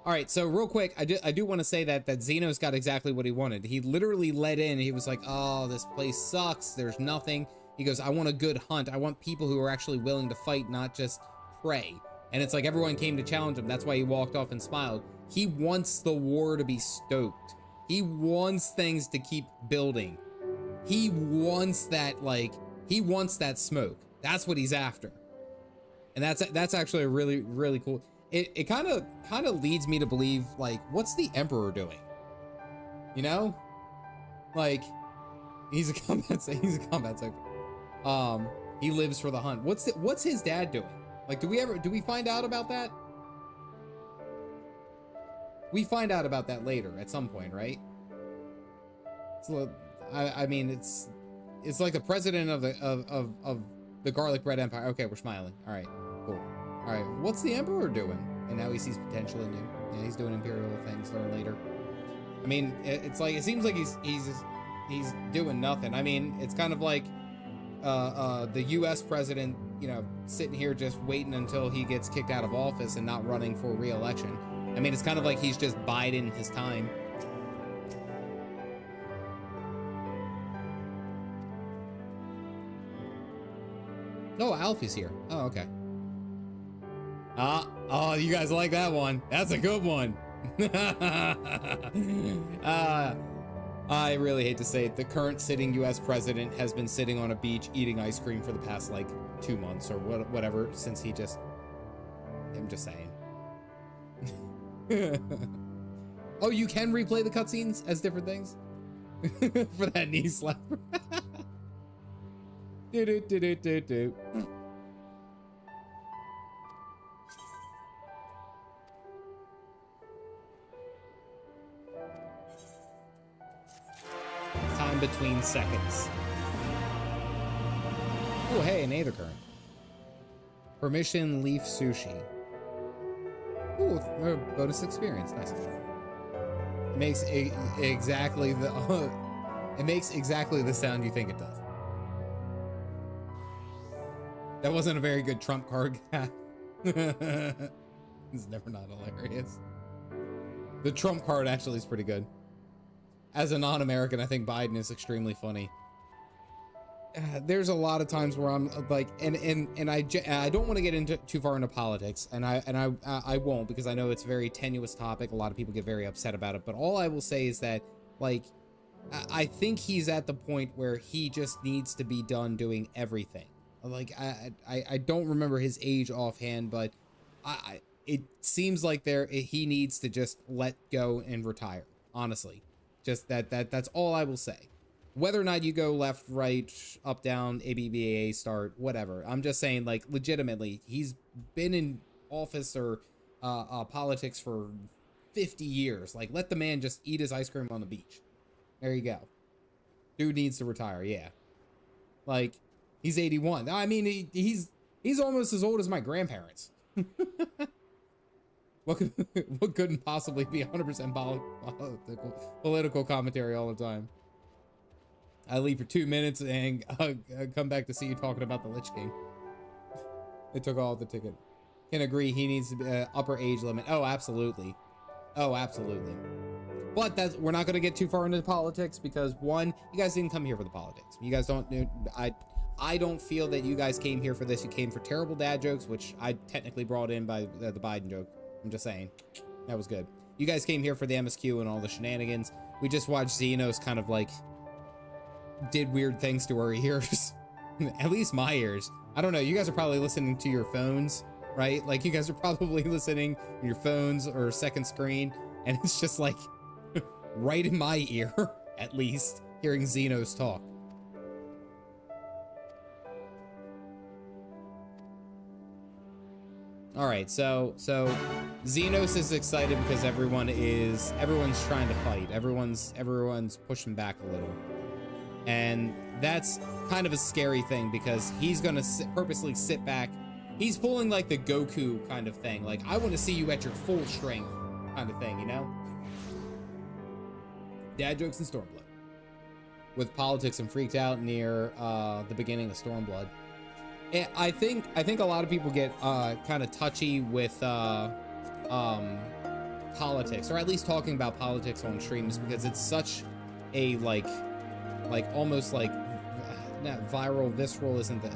All right, so real quick, I do want to say that Zenos got exactly what he wanted. He literally let in. He was like, "Oh, this place sucks. There's nothing." He goes, "I want a good hunt. I want people who are actually willing to fight, not just prey." And it's like everyone came to challenge him. That's why he walked off and smiled. He wants the war to be stoked. He wants things to keep building. He wants that, like, he wants that smoke. That's what he's after. And that's actually a really, really cool. It kind of leads me to believe, like, what's the Emperor doing? You know? Like, he's a combat sector. He lives for the hunt. What's his dad doing? Like, do we find out about that? We find out about that later at some point, right? So, I mean, it's like the president of the Garlic Bread Empire. Okay, we're smiling. All right, cool. All right, what's the Emperor doing? And now he sees potential in you. Yeah, he's doing imperial things. Learn later. I mean, it's like, it seems like he's doing nothing. I mean, it's kind of like the U.S. president, you know, sitting here just waiting until he gets kicked out of office and not running for re-election. I mean, it's kind of like he's just biding his time. Oh, Alfie's here. Oh, okay. Oh, you guys like that one. That's a good one. I really hate to say it. The current sitting U.S. president has been sitting on a beach eating ice cream for the past, like, 2 months or whatever, since he just... I'm just saying. Oh, you can replay the cutscenes as different things? For that knee slap. Do. Time between seconds. Oh, hey, an Aether Current. Permission leaf sushi. Ooh, bonus experience. Nice. It makes exactly the it makes exactly the sound you think it does. That wasn't a very good trump card. It's never not hilarious. The trump card actually is pretty good. As a non-American, I think Biden is extremely funny. There's a lot of times where I'm like, and I don't want to get into too far into politics, and I won't, because I know it's a very tenuous topic. A lot of people get very upset about it, but all I will say is that, like, I think he's at the point where he just needs to be done doing everything. Like, I don't remember his age offhand, but it seems like he needs to just let go and retire. Honestly, just that's all I will say. Whether or not you go left, right, up, down, ABBA, start, whatever. I'm just saying, like, legitimately, he's been in office or politics for 50 years. Like, let the man just eat his ice cream on the beach. There you go. Dude needs to retire, yeah. Like, he's 81. I mean, he's almost as old as my grandparents. What couldn't possibly be 100% political commentary all the time? I leave for 2 minutes and come back to see you talking about the Lich King. They took all the ticket. Can agree he needs to be upper age limit. Oh, absolutely. Oh, absolutely. But we're not going to get too far into politics because, one, you guys didn't come here for the politics. You guys don't. I don't feel that you guys came here for this. You came for terrible dad jokes, which I technically brought in by the Biden joke. I'm just saying. That was good. You guys came here for the MSQ and all the shenanigans. We just watched Zenos kind of like did weird things to our ears. At least my ears. I don't know. You guys are probably listening to your phones, right? Like, you guys are probably listening on your phones or second screen, and it's just like right in my ear, at least, hearing Zenos talk. All right, so Zenos is excited because everyone's trying to fight. Everyone's pushing back a little. And that's kind of a scary thing because he's gonna purposely sit back. He's pulling like the Goku kind of thing. Like, I want to see you at your full strength kind of thing, you know? Dad jokes in Stormblood. With politics and freaked out near the beginning of Stormblood. And I think a lot of people get kind of touchy with politics, or at least talking about politics on streams, because it's such a like almost like not viral, visceral isn't the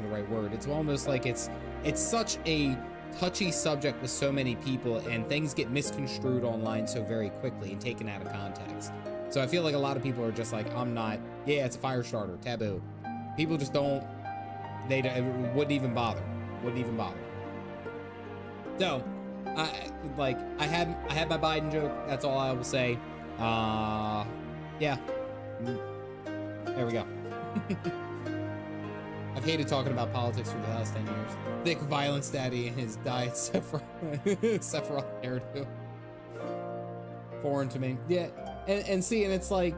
right word. It's almost like it's such a touchy subject with so many people, and things get misconstrued online so very quickly and taken out of context. So I feel like a lot of people are just like, yeah, it's a fire starter, taboo. People just wouldn't even bother. So, I had my Biden joke. That's all I will say. Yeah. There we go. I've hated talking about politics for the last 10 years. Thick violence daddy and his diet Sephiroth hairdo. Foreign to me. Yeah. And see, and it's like,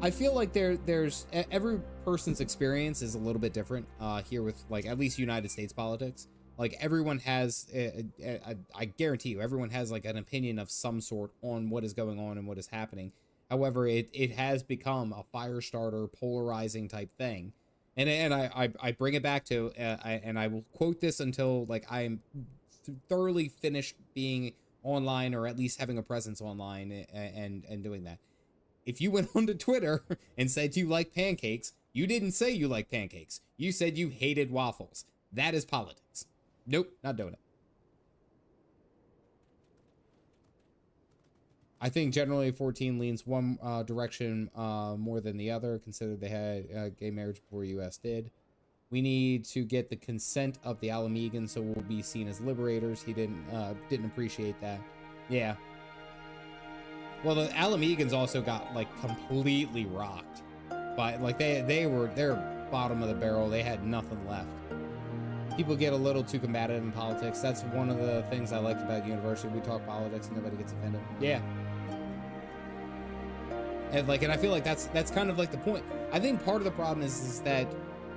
I feel like there's every person's experience is a little bit different here with, like, at least United States politics. Like, everyone has, I guarantee you, everyone has like an opinion of some sort on what is going on and what is happening. However, it has become a fire starter, polarizing type thing. And I bring it back to, and I will quote this until like I am thoroughly finished being online, or at least having a presence online and doing that. If you went onto Twitter and said you like pancakes, you didn't say you like pancakes. You said you hated waffles. That is politics. Nope, not doing it. I think generally 14 leans one direction more than the other. Consider they had gay marriage before U.S. did. We need to get the consent of the Alamegans, so we'll be seen as liberators. He didn't appreciate that. Yeah. Well, the Alamegans also got like completely rocked, but like they're bottom of the barrel. They had nothing left. People get a little too combative in politics. That's one of the things I liked about university. We talk politics and nobody gets offended. Yeah. And I feel like that's kind of like the point. I think part of the problem is that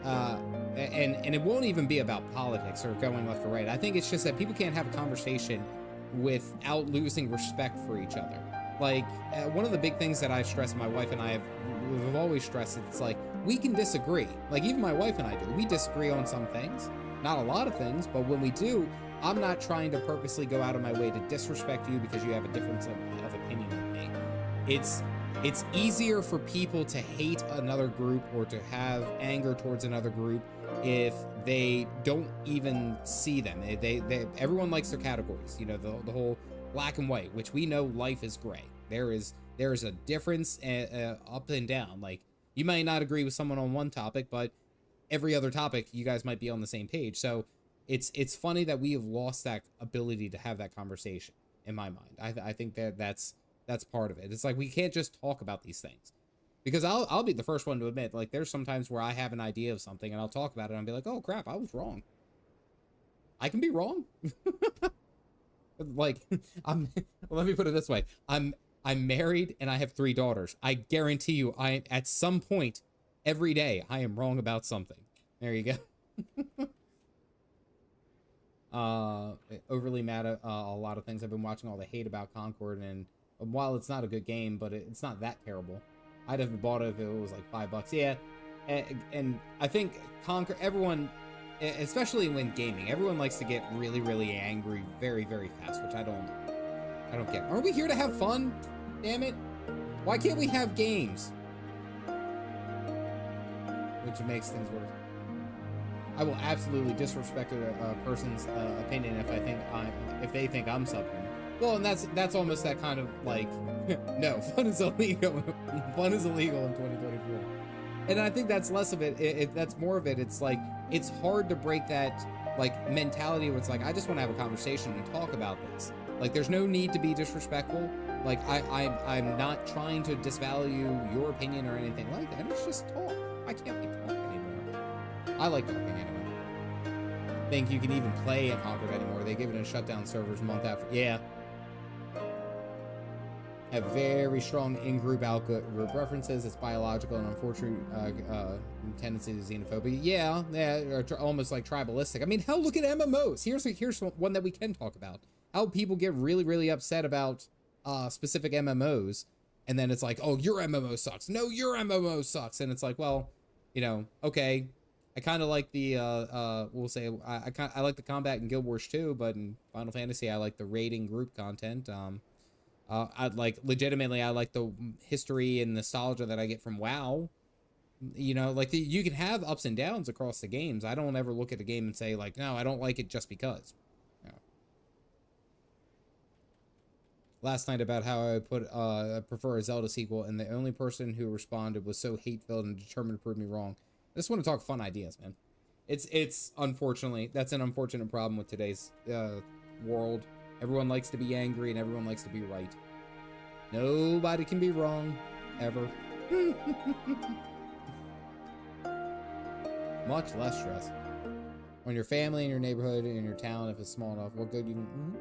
and it won't even be about politics or going left or right. I think it's just that people can't have a conversation without losing respect for each other. Like, one of the big things that I stress, my wife and I we've always stressed, it's like, we can disagree. Like, even my wife and I do. We disagree on some things. Not a lot of things, but when we do, I'm not trying to purposely go out of my way to disrespect you because you have a difference of opinion than me. It's easier for people to hate another group or to have anger towards another group if they don't even see them. Everyone likes their categories, you know, the whole black and white, which we know life is gray. There is a difference up and down. Like, you might not agree with someone on one topic, but every other topic you guys might be on the same page. So it's funny that we have lost that ability to have that conversation, in my mind. I think that's part of it. It's like, we can't just talk about these things, because I'll be the first one to admit, like, there's sometimes where I have an idea of something and I'll talk about it and I'll be like, oh crap, I was wrong. I can be wrong. Like, let me put it this way. I'm married and I have 3 daughters. I guarantee you, at some point every day, I am wrong about something. There you go. Overly mad at a lot of things. I've been watching all the hate about Concord, and while it's not a good game, but it's not that terrible. I'd have bought it if it was like $5. Yeah, and I think everyone, especially when gaming, everyone likes to get really, really angry very, very fast, which I don't get. Aren't we here to have fun? Damn it! Why can't we have games? Which makes things worse. I will absolutely disrespect a person's opinion if they think I'm something. Well, and that's almost that kind of like, no, fun is illegal. Fun is illegal in 2024. And I think that's less of it. That's more of it. It's like, it's hard to break that like mentality where it's like, I just want to have a conversation and talk about this. Like, there's no need to be disrespectful. Like, I'm not trying to disvalue your opinion or anything like that. It's just talk. I can't be talking anymore. I like talking anyway. Think you can even play in Concord anymore. They give it a shutdown servers a month after. Yeah. Have very strong in-group, out-group references. It's biological and unfortunate tendency to xenophobia. Yeah, or almost like tribalistic. I mean, hell, look at MMOs. Here's one that we can talk about. How people get really, really upset about specific MMOs And then it's like, oh, your MMO sucks. No, your MMO sucks. And it's like, well, you know, okay. I kind of like the, we'll say, I like the combat in Guild Wars 2, but in Final Fantasy, I like the raiding group content. I like, legitimately, I like the history and nostalgia that I get from WoW. You know, like, you can have ups and downs across the games. I don't ever look at a game and say, like, no, I don't like it just because. You know. Last night about how I prefer a Zelda sequel, and the only person who responded was so hate-filled and determined to prove me wrong. I just want to talk fun ideas, man. It's unfortunately, that's an unfortunate problem with today's world. Everyone likes to be angry and everyone likes to be right. Nobody can be wrong, ever. Much less stress on your family and your neighborhood and your town if it's small enough. What good you can...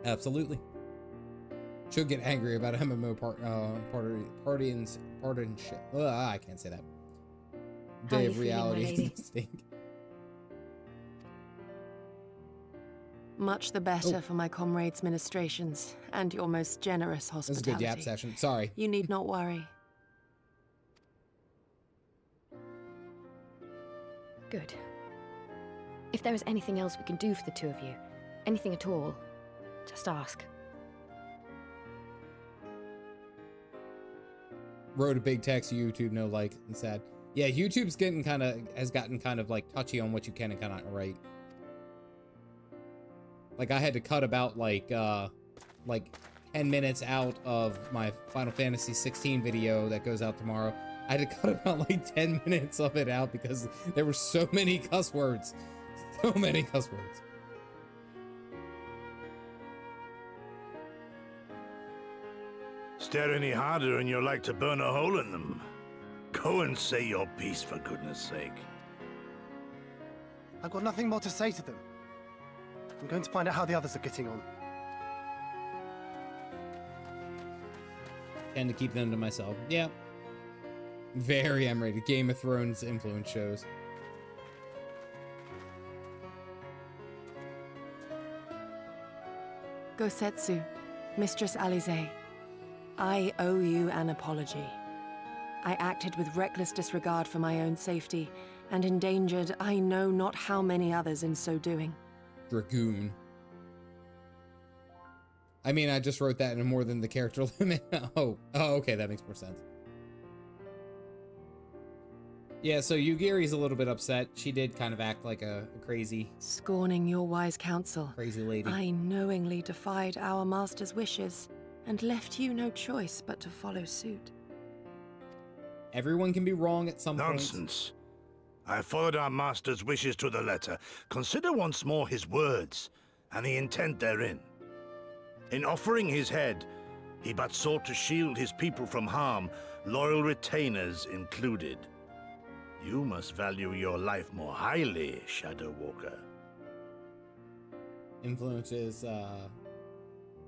Absolutely. Should get angry about MMO partisanship. I can't say that. Day of reality. Much the better for my comrades' ministrations and your most generous hospitality. This is a good yap session. Sorry. You need not worry. Good. If there is anything else we can do for the two of you, anything at all, just ask. Wrote a big text, YouTube, no like, and sad. Yeah, YouTube's has gotten kind of like touchy on what you can and cannot write. Like I had to cut about like 10 minutes out of my Final Fantasy 16 video that goes out tomorrow. I had to cut about like 10 minutes of it out because there were so many cuss words. So many cuss words. Stare any harder and you're like to burn a hole in them. Go and say your piece, for goodness sake. I've got nothing more to say to them. I'm going to find out how the others are getting on. Tend to keep them to myself. Yeah. Very M-rated. Game of Thrones influence shows. Gosetsu, Mistress Alize, I owe you an apology. I acted with reckless disregard for my own safety, and endangered I know not how many others in so doing. Dragoon. I mean, I just wrote that in more than the character limit. Oh, okay, that makes more sense. Yeah, so Yugiri's a little bit upset. She did kind of act like a crazy... Scorning your wise counsel, crazy lady. I knowingly defied our master's wishes, and left you no choice but to follow suit. Everyone can be wrong at some point. Nonsense. I followed our master's wishes to the letter. Consider once more his words, and the intent therein. In offering his head, he but sought to shield his people from harm, loyal retainers included. You must value your life more highly, Shadow Walker. Influences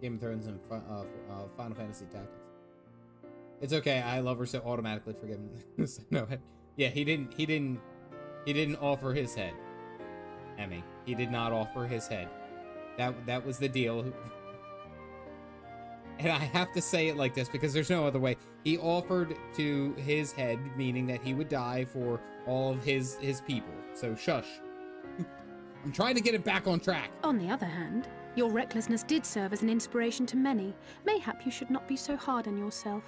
Game of Thrones and Final Fantasy Tactics. It's okay. I love her so automatically forgive him. No, yeah, he didn't offer his head. Emmy, he did not offer his head. That was the deal. And I have to say it like this because there's no other way. He offered to his head, meaning that he would die for all of his people. So shush. I'm trying to get it back on track. On the other hand, your recklessness did serve as an inspiration to many. Mayhap you should not be so hard on yourself.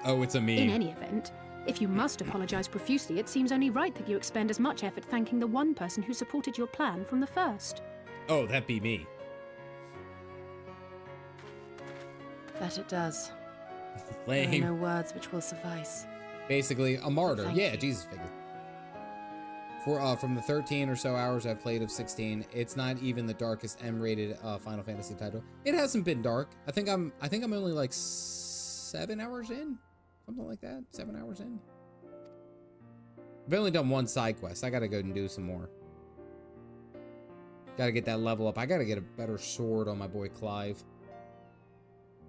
Oh, it's a meme. In any event, if you must apologize profusely, it seems only right that you expend as much effort thanking the one person who supported your plan from the first. Oh, that'd be me. That it does. Lame. There are no words which will suffice. Basically, a martyr. Thank Yeah, you. Jesus figure. For from the 13 or so hours I've played of 16, it's not even the darkest M-rated Final Fantasy title. It hasn't been dark. I think I'm only like 7 hours in, something like that. 7 hours in. I've only done one side quest. I gotta go and do some more. Gotta get that level up. I gotta get a better sword on my boy Clive.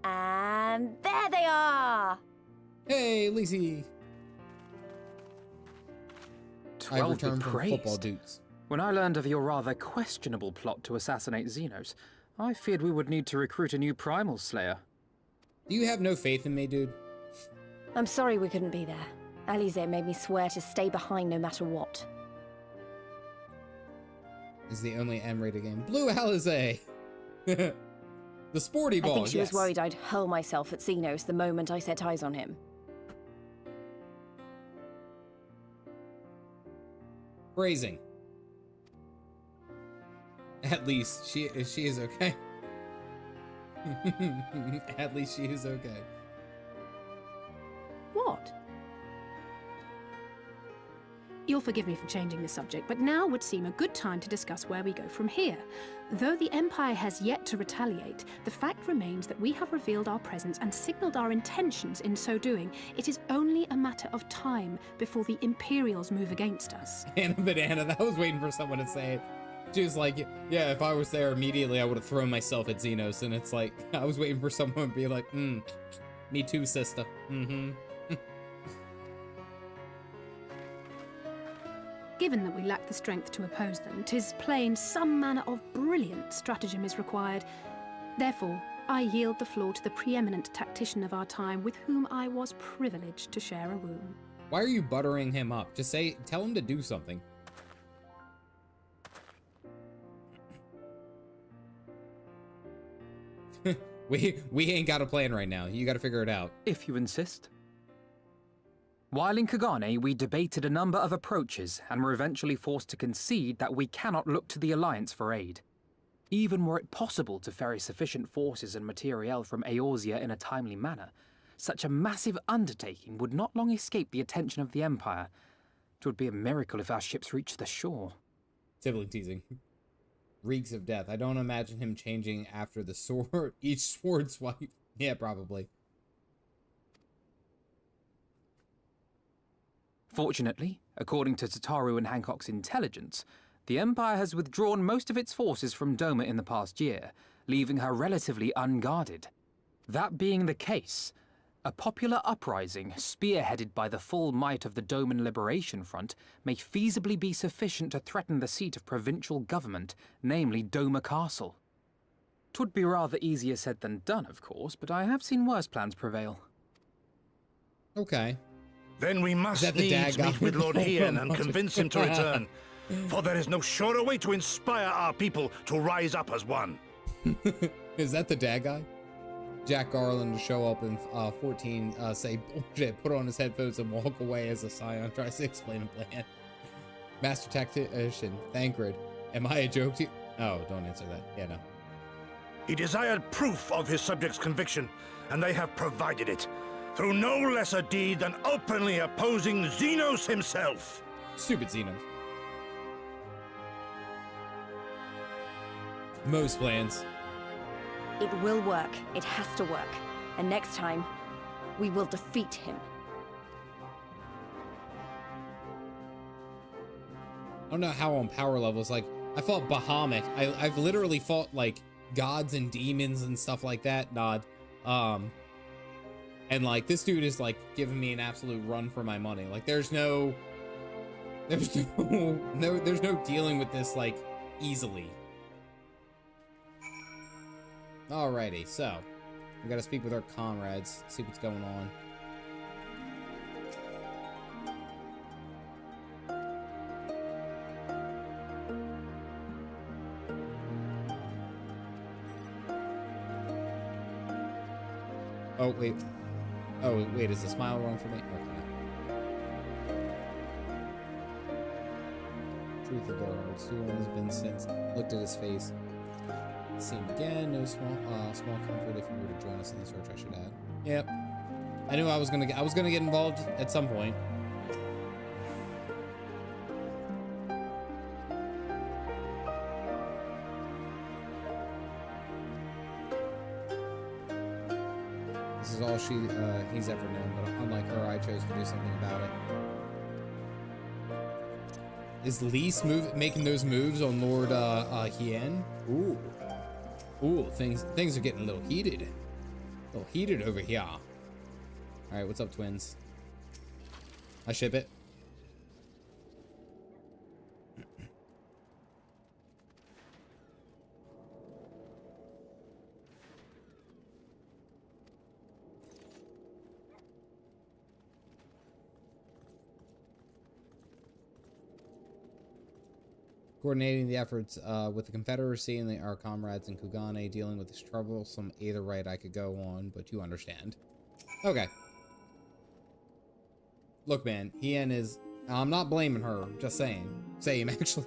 And there they are! Hey, Lacey! I've returned from praised. football dudes. When I learned of your rather questionable plot to assassinate Zenos, I feared we would need to recruit a new primal slayer. Do you have no faith in me, dude? I'm sorry we couldn't be there. Alize made me swear to stay behind no matter what. Is the only M-rated game. Blue Alize! The sporty ball, I think she yes. was worried I'd hurl myself at Zenos the moment I set eyes on him. Phrasing. At least she is okay. At least she is okay. What? You'll forgive me for changing the subject, but now would seem a good time to discuss where we go from here. Though the Empire has yet to retaliate, the fact remains that we have revealed our presence and signaled our intentions in so doing. It is only a matter of time before the Imperials move against us. Anna Banana, I was waiting for someone to say it. She was like, yeah, if I was there immediately, I would have thrown myself at Zenos. And it's like, I was waiting for someone to be like, me too, sister. Mm-hmm. Given that we lack the strength to oppose them, 'tis plain some manner of brilliant stratagem is required. Therefore, I yield the floor to the preeminent tactician of our time, with whom I was privileged to share a room. Why are you buttering him up? Just tell him to do something. we ain't got a plan right now. You got to figure it out. If you insist. While in Kagane, we debated a number of approaches and were eventually forced to concede that we cannot look to the Alliance for aid. Even were it possible to ferry sufficient forces and materiel from Eorzea in a timely manner, such a massive undertaking would not long escape the attention of the Empire. It would be a miracle if our ships reached the shore. Sibling teasing. Reeks of death. I don't imagine him changing after the sword, each sword swipe. Yeah, probably. Fortunately, according to Tataru and Hancock's intelligence, the Empire has withdrawn most of its forces from Doma in the past year, leaving her relatively unguarded. That being the case, a popular uprising, spearheaded by the full might of the Doman Liberation Front, may feasibly be sufficient to threaten the seat of provincial government, namely Doma Castle. 'Twould be rather easier said than done, of course, but I have seen worse plans prevail. Okay. Then we must needs meet with Lord Hien and convince him to return, for there is no surer way to inspire our people to rise up as one. Is that the dad guy? Jack Garland to show up in 14, say bullshit, put on his headphones and walk away as a scion tries to explain a plan. Master Tactician, Thancred, am I a joke to you? Oh, don't answer that. Yeah, no. He desired proof of his subjects' conviction, and they have provided it, through no lesser deed than openly opposing Zenos himself. Stupid Zenos. Most plans. It will work. It has to work. And next time, we will defeat him. I don't know how on power levels, like, I fought Bahamut. I've literally fought, like, gods and demons and stuff like that, Nod. And, like, this dude is, like, giving me an absolute run for my money. Like, there's no dealing with this, like, easily. Alrighty, so we gotta speak with our comrades, see what's going on. Oh, wait. Oh, wait, is the smile wrong for me? Okay. Truth of their hearts, who has been since looked at his face. See him again. No small comfort if you were to join us in the search, I should add. Yep. I knew I was gonna get involved at some point. This is all he's ever known, but unlike her, I chose to do something about it. Is Lise making those moves on Lord Hien? Ooh. Ooh, things are getting a little heated. A little heated over here. Alright, what's up, twins? I ship it. Coordinating the efforts with the Confederacy and our comrades in Kugane, dealing with this troublesome either right I could go on, but you understand. Okay. Look, man, Hien is... I'm not blaming her, just saying. Same, actually.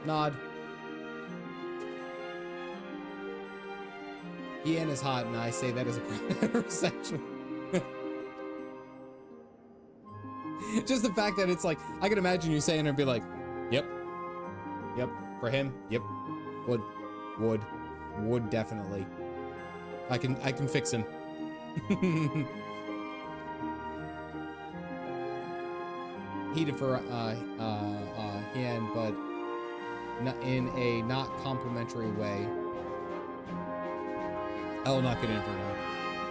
Nod. Hien is hot, and I say that as a heterosexual. Just the fact that it's like, I can imagine you saying her and be like, yep. Yep. For him, yep. Would definitely. I can fix him. Heated for Hien, but in a not complimentary way. I'll not get in for now.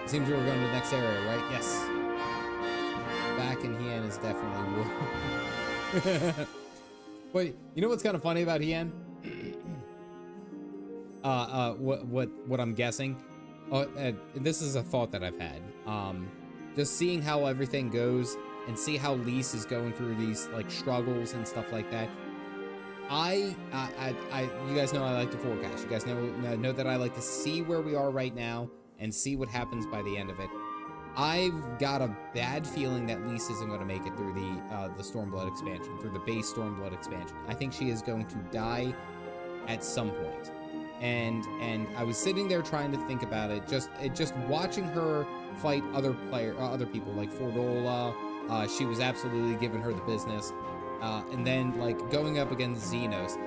It seems we're going to the next area, right? Yes. Back in Hien is definitely wood. Wait, you know what's kind of funny about Hien? What I'm guessing? This is a thought that I've had. Just seeing how everything goes and see how Lise is going through these like struggles and stuff like that. You guys know I like to forecast. You guys know that I like to see where we are right now and see what happens by the end of it. I've got a bad feeling that Lise isn't going to make it through the Stormblood expansion, through the base Stormblood expansion. I think she is going to die at some point. And I was sitting there trying to think about it, just watching her fight other people like Fordola. She was absolutely giving her the business. And then like going up against Zenos,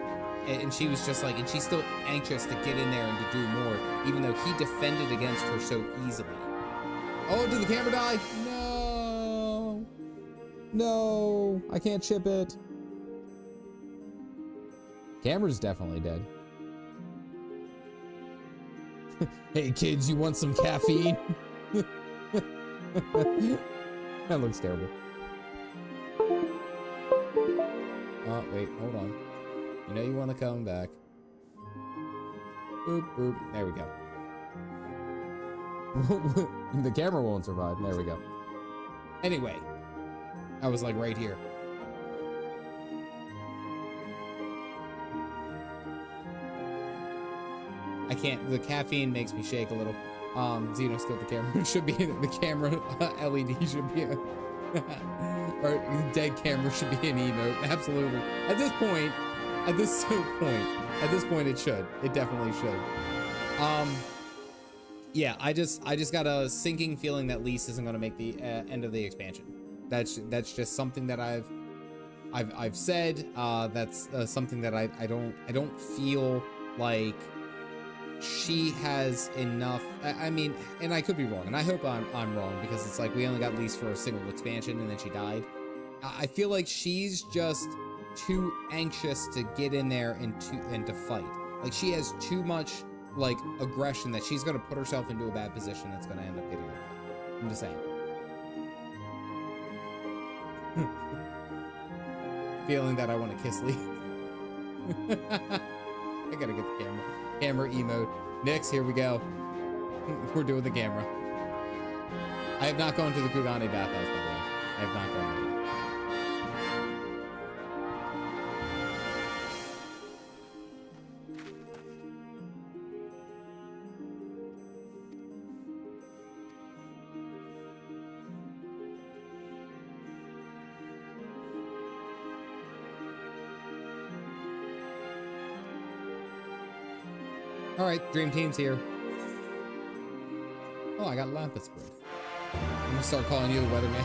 and she was just like, and she's still anxious to get in there and to do more, even though he defended against her so easily. Oh, did the camera die? No, I can't ship it. Camera's definitely dead. Hey kids, you want some caffeine? That looks terrible. Oh, wait, hold on. You know you want to come back. Boop, boop. There we go. The camera won't survive. There we go. Anyway, I was like right here. I can't. The caffeine makes me shake a little. Zenos killed the camera. Should be the camera LED should be a or dead camera should be an emote. Absolutely. At this point, it should. It definitely should. Yeah, I just got a sinking feeling that Lise isn't going to make the end of the expansion. That's just something that I've said. That's something that I don't feel like she has enough. I mean, and I could be wrong, and I hope I'm wrong, because it's like we only got Lise for a single expansion and then she died. I feel like she's just too anxious to get in there and to fight. Like she has too much like aggression that she's gonna put herself into a bad position that's gonna end up getting her. I'm just saying. Feeling that I want to kiss Lee. I gotta get the camera emote. Next, here we go. We're doing the camera. I have not gone to the Kugane bathhouse, by the way. I have not gone there. All right, Dream Team's here. Oh, I got Lampus bread. I'm gonna start calling you the weatherman.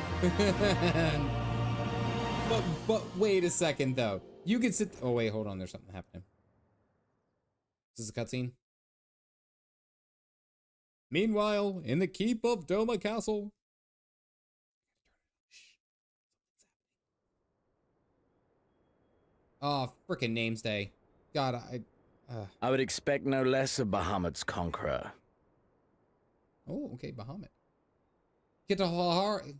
but wait a second though. You can sit. Oh wait, hold on. There's something happening. Is this a cutscene? Meanwhile, in the keep of Doma Castle. Oh, frickin' Names Day. God, I would expect no less of Bahamut's conqueror. Oh, okay, Bahamut. Kitalahara.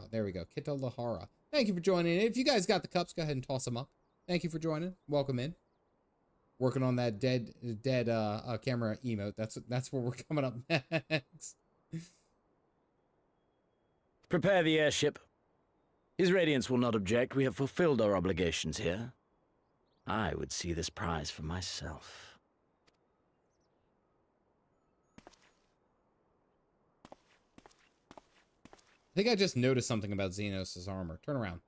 There we go. Kitalahara. Thank you for joining in. If you guys got the cups, go ahead and toss them up. Thank you for joining. Welcome in. working on that dead camera emote. That's where we're coming up next. Prepare the airship. His Radiance will not object. We have fulfilled our obligations here. I would see this prize for myself. I think I just noticed something about Zenos' armor. Turn around.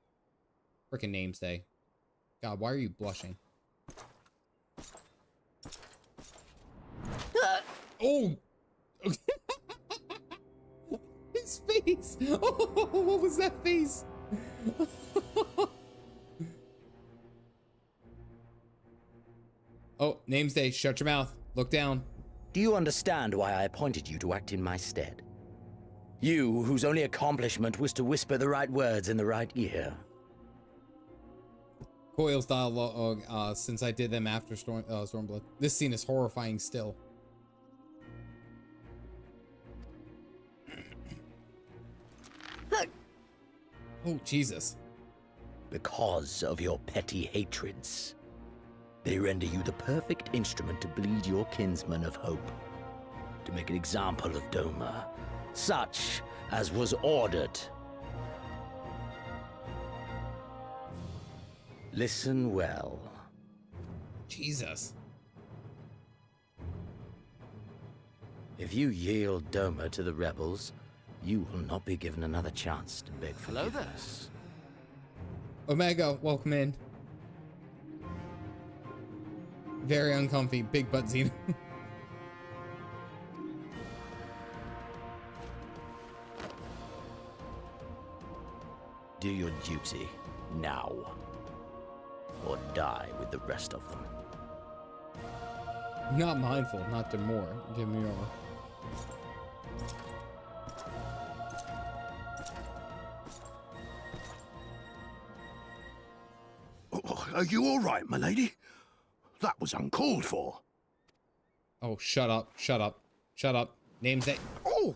Frickin' name's day. God, why are you blushing? Oh! His face! Oh, what was that face? Oh, name's day. Shut your mouth. Look down. Do you understand why I appointed you to act in my stead? You, whose only accomplishment was to whisper the right words in the right ear. Coil's dialogue, since I did them after Stormblood. This scene is horrifying still. Oh, Jesus. Because of your petty hatreds. They render you the perfect instrument to bleed your kinsman of hope. To make an example of Doma, such as was ordered. Listen well. Jesus. If you yield Doma to the rebels, you will not be given another chance to beg forgiveness. Omega, welcome in. Very uncomfy, big butt Xeno. Do your duty now, or die with the rest of them. Not mindful, not demure. Are you all right, my lady? That was uncalled for. Oh, shut up, shut up, shut up. Name's that. Oh!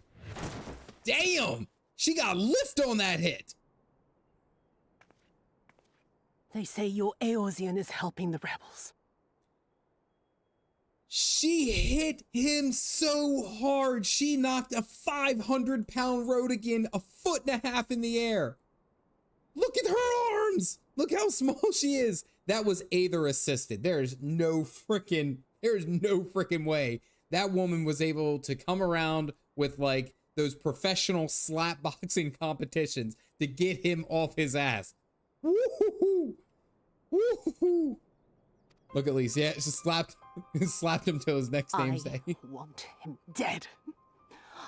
Damn! She got lift on that hit! They say your Eorzean is helping the rebels. She hit him so hard, she knocked a 500-pound Rodigan 1.5 feet in the air. Look at her arms! Look how small she is. That was Aether assisted. There's no freaking way that woman was able to come around with like those professional slap boxing competitions to get him off his ass. Woo-hoo-hoo. Woo-hoo-hoo. Look at Lise. Yeah, she slapped him till his next name's day. I want him dead.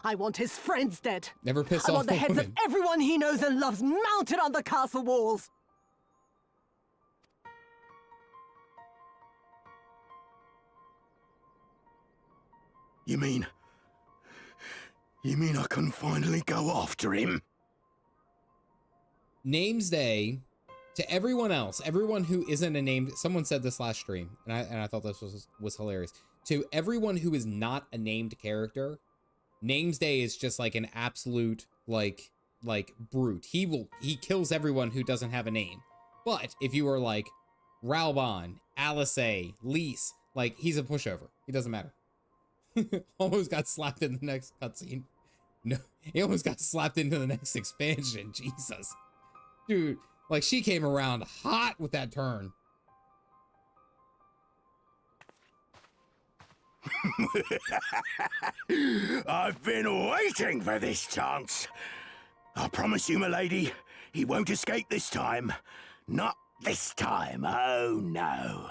I want his friends dead. Never piss I off want the a heads woman. of everyone he knows and loves mounted on the castle walls. You mean I can finally go after him? Name's Day, to everyone else, everyone who isn't a named, someone said this last stream, and I thought this was hilarious. To everyone who is not a named character, Name's Day is just like an absolute like brute. He kills everyone who doesn't have a name. But if you are like Ralbon, Alice, Lise, like he's a pushover. He doesn't matter. Almost got slapped in the next cutscene. No, he almost got slapped into the next expansion. Jesus. Dude, like she came around hot with that turn. I've been waiting for this chance. I promise you, my lady, he won't escape this time. Not this time, oh no.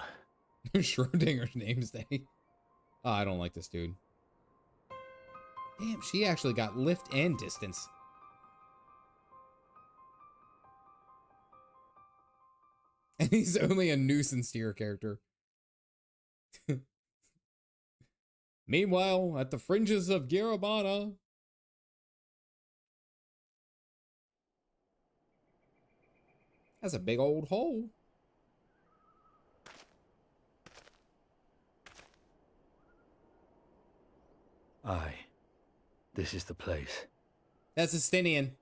Schrodinger's Name's Day. Oh, I don't like this dude. Damn, she actually got lift and distance. And he's only a nuisance to your character. Meanwhile, at the fringes of Garabana. That's a big old hole. Aye. This is the place. That's Estinian.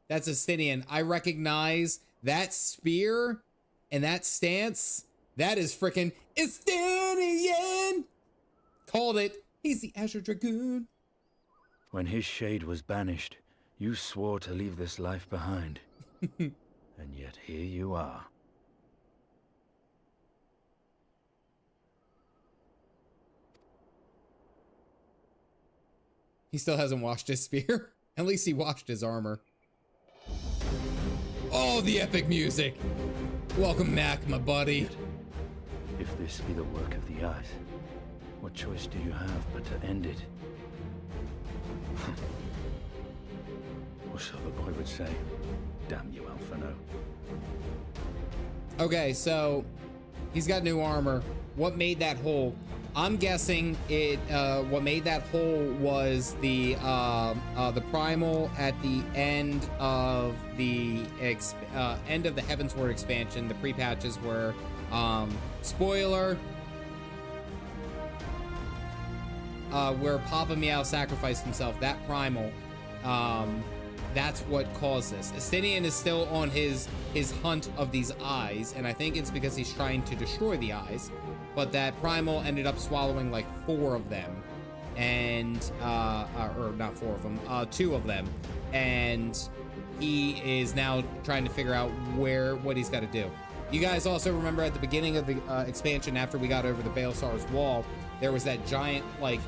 That's Estinian. I recognize that spear and that stance That is frickin' Estinian! Called it. He's the Azure Dragoon. When his shade was banished, you swore to leave this life behind. And yet here you are. He still hasn't washed his spear. At least he washed his armor. Oh, the epic music. Welcome back, my buddy. If this be the work of the eyes, what choice do you have but to end it? Or so the boy would say. Damn you, Alphino. Okay, so he's got new armor. What made that hole? I'm guessing it. What made that hole was the primal at the end of the end of the Heavensward expansion. The pre-patches were spoiler. Where Papa Meow sacrificed himself. That primal. That's what caused this. Estinian is still on his hunt of these eyes, and I think it's because he's trying to destroy the eyes. But that primal ended up swallowing like 4 of them, and or not 4 of them, 2 of them, and he is now trying to figure out what he's got to do. You guys also remember at the beginning of the expansion, after we got over the Baelsar's wall, there was that giant like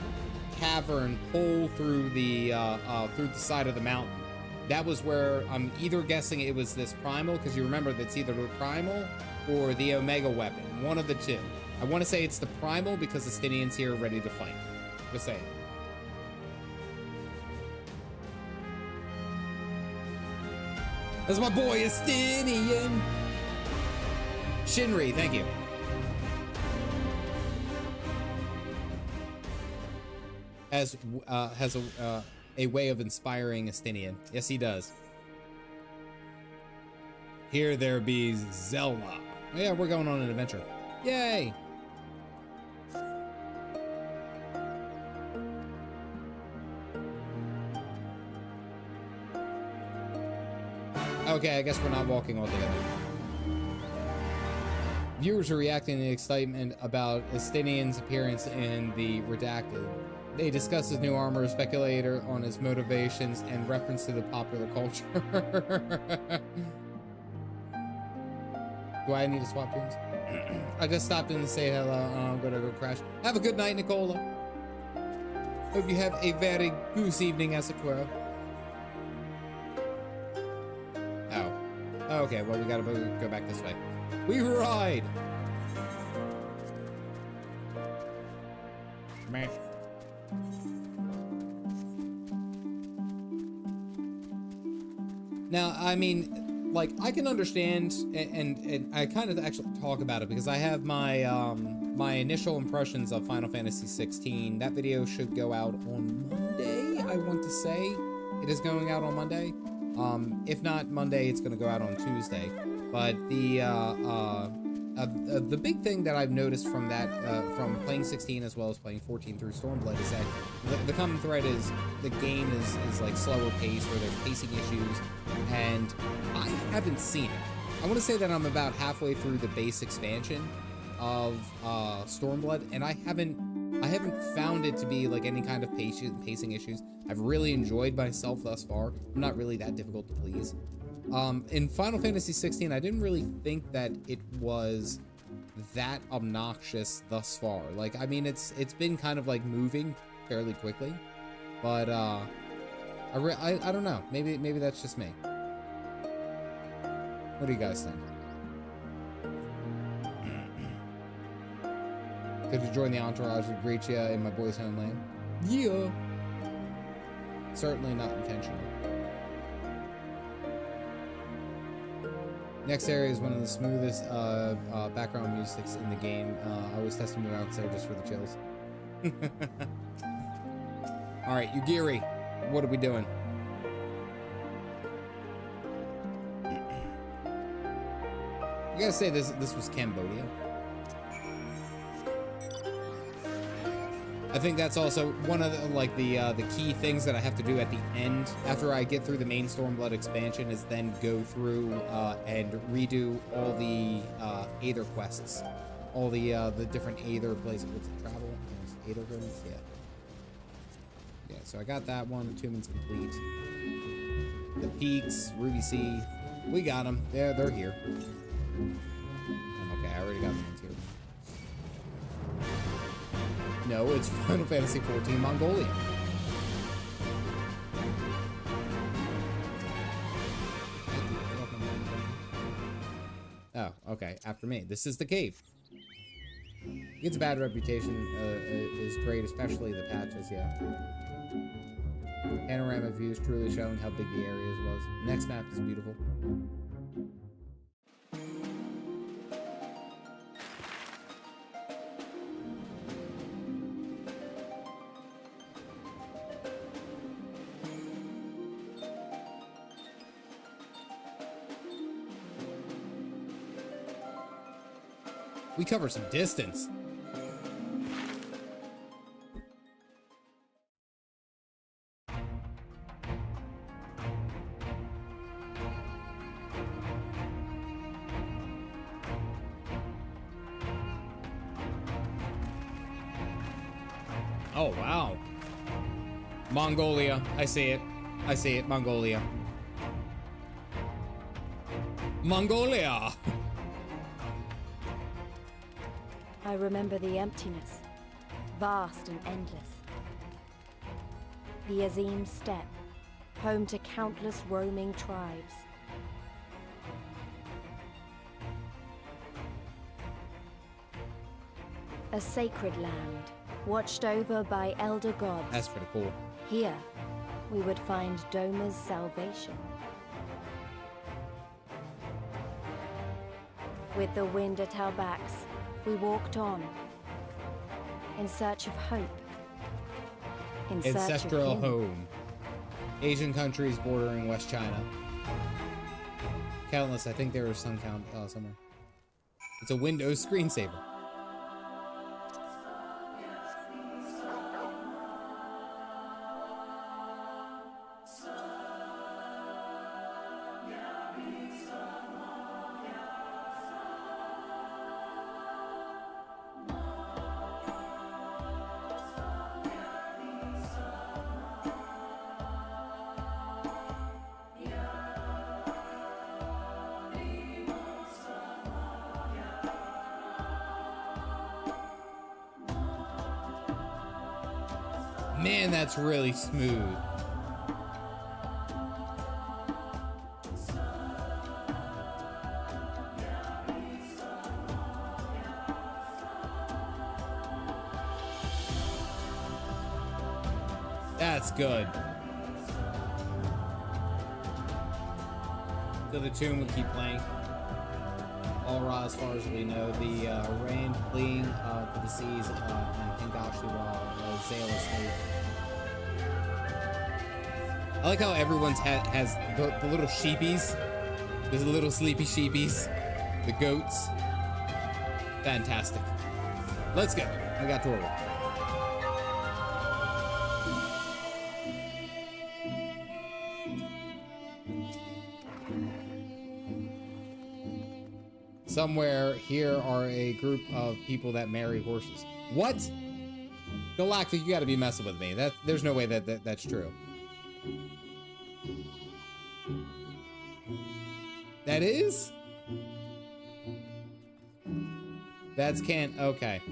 cavern hole through the side of the mountain. That was where I'm either guessing it was this primal, because you remember that's either the primal or the Omega weapon, one of the two. I want to say it's the primal because the Estinian's here ready to fight. Just saying. That's my boy Estinian. Shinri, thank you. Has a way of inspiring Estinian. Yes, he does. Here there be Zelda. Oh, yeah, we're going on an adventure. Yay! Okay, I guess we're not walking all together. Viewers are reacting in excitement about Estinian's appearance in the Redacted. They discuss his new armor, speculate on his motivations, and reference to the popular culture. Do I need to swap rooms? I just stopped in to say hello. I'm gonna go crash. Have a good night, Nicola. Hope you have a very goose evening, as it were. Oh. Okay, well, we gotta go back this way. We ride! Meh. Now, I mean, like, I can understand, and I kind of actually talk about it because I have my my initial impressions of Final Fantasy 16. That video should go out on Monday, I want to say. It is going out on Monday. If not Monday, it's going to go out on Tuesday. But the big thing that I've noticed from that, from playing 16 as well as playing 14 through Stormblood, is that the common thread is the game is like slower paced, or there's pacing issues, and I haven't seen it. I want to say that I'm about halfway through the base expansion of Stormblood, and I haven't found it to be like any kind of pacing issues. I've really enjoyed myself thus far. I'm not really that difficult to please. In Final Fantasy 16, I didn't really think that it was that obnoxious thus far. Like, I mean, it's been kind of like moving fairly quickly, but I don't know. Maybe that's just me. What do you guys think? Could you join the entourage with greet ya in my boy's homeland? Yeah. Certainly not intentional. Next area is one of the smoothest background musics in the game. I always test them out there just for the chills. All right, Yugiri, what are we doing? You gotta say this was Cambodia. I think that's also one of the key things that I have to do at the end after I get through the main Stormblood expansion, is then go through and redo all the Aether quests all the different Aether places. What's it, travel? Aether rooms? Yeah. Yeah, so I got that one. The Tumen's complete. The Peaks, Ruby Sea. We got them. They're here. Okay, I already got the ones here. No, it's Final Fantasy XIV Mongolia. Oh, okay. After me. This is the cave. It gets a bad reputation, is great, especially the patches, yeah. Panorama views truly showing how big the area was. Next map is beautiful. We cover some distance. Oh, wow. Mongolia. I see it. I see it. Mongolia. Mongolia! I remember the emptiness, vast and endless. The Azim Steppe, home to countless roaming tribes. A sacred land, watched over by elder gods. That's pretty cool. Here, we would find Doma's salvation. With the wind at our backs, we walked on, in search of hope. In search of Ancestral him. home. Asian countries bordering West China. Countless, I think there was some count somewhere. It's a Windows screensaver. Man, that's really smooth. That's good. So the tune would keep playing. All raw as far as we know. The rain fleeing to the seas and Hingashi while Zale asleep. I like how everyone's has the little sheepies. There's the little sleepy sheepies. The goats. Fantastic. Let's go. We got Torval. Somewhere here are a group of people that marry horses. What? Galactic, you gotta be messing with me. There's no way that's true. That is? That's okay.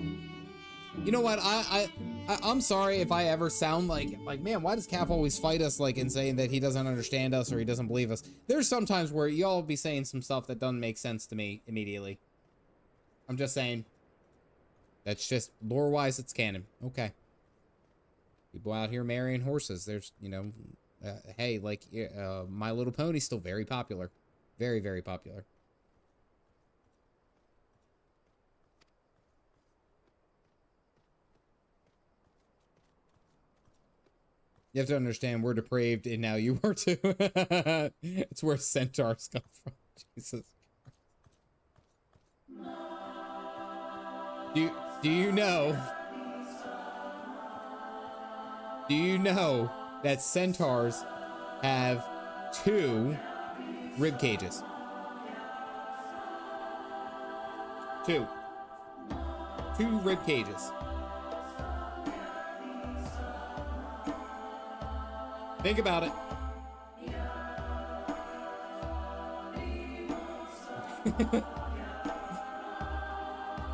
You know what? I'm sorry if I ever sound like man, why does Caff always fight us and saying that he doesn't understand us or he doesn't believe us? There's sometimes where y'all be saying some stuff that doesn't make sense to me immediately. I'm just saying. That's just lore-wise, it's canon. Okay. People out here marrying horses. There's, hey, My Little Pony's still very popular. Very, very popular. You have to understand, we're depraved, and now you are too. It's where centaurs come from. Jesus. Do you know? Do you know that centaurs have 2 rib cages? 2. 2 rib cages. Think about it.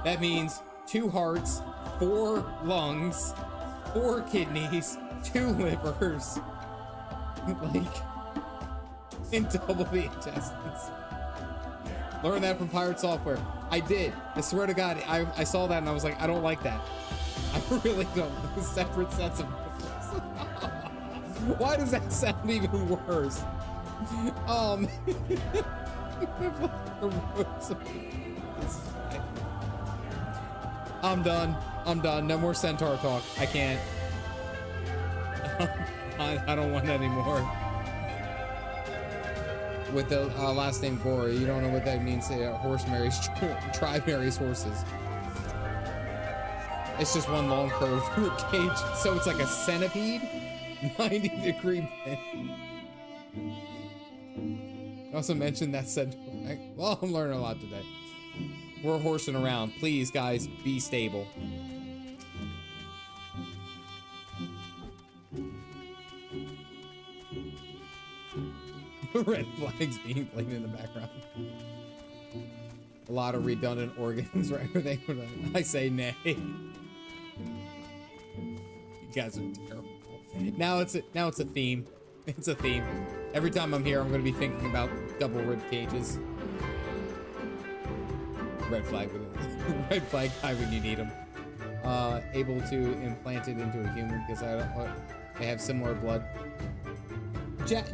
That means 2 hearts, 4 lungs, 4 kidneys, 2 livers, like, and double the intestines. Learned that from Pirate Software. I did. I swear to God, I saw that and I was like, I don't like that. I really don't. Separate sets of why does that sound even worse? I'm done. I'm done. No more centaur talk. I can't. I don't want that anymore. With the last name Gory, you don't know what that means. Horse marries tribe marries horses. It's just one long curved cage, so it's like a centipede. 90-degree bend. Also mentioned that centaur. Well, I'm learning a lot today. We're horsing around. Please, guys, be stable. Red flags being played in the background. A lot of redundant organs, right? I say nay. You guys are terrible. Now it's a theme. It's a theme. Every time I'm here, I'm gonna be thinking about double rib cages. Red flag red flag guy when you need him. Able to implant it into a human because they have similar blood.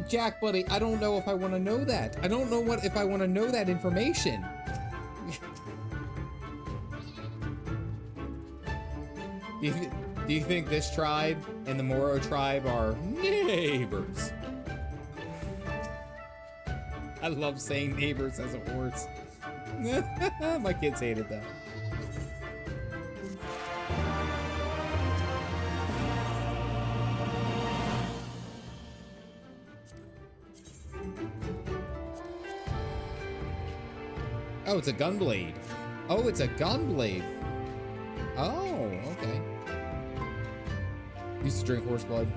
Jack, buddy, I don't know if I want to know that. I don't know if I want to know that information. Do you think this tribe and the Moro tribe are neighbors? I love saying neighbors as a horse. My kids hated that. Oh, it's a gunblade. Oh, it's a gunblade. Oh, okay. Used to drink horse blood.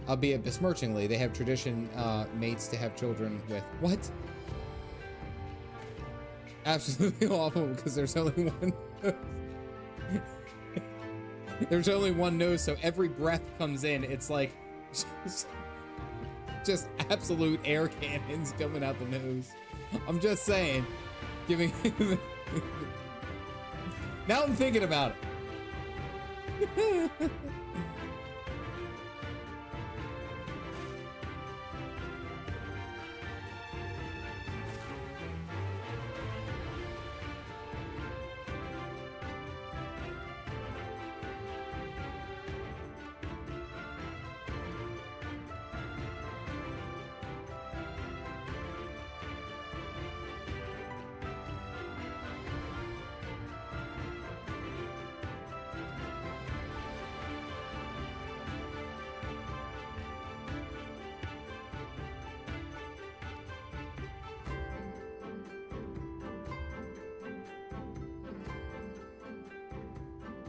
Albeit besmirchingly, they have tradition mates to have children with. What? Absolutely awful because there's only one. There's only one nose, so every breath comes in, it's like just absolute air cannons coming out the nose. I'm just saying, giving. Now I'm thinking about it.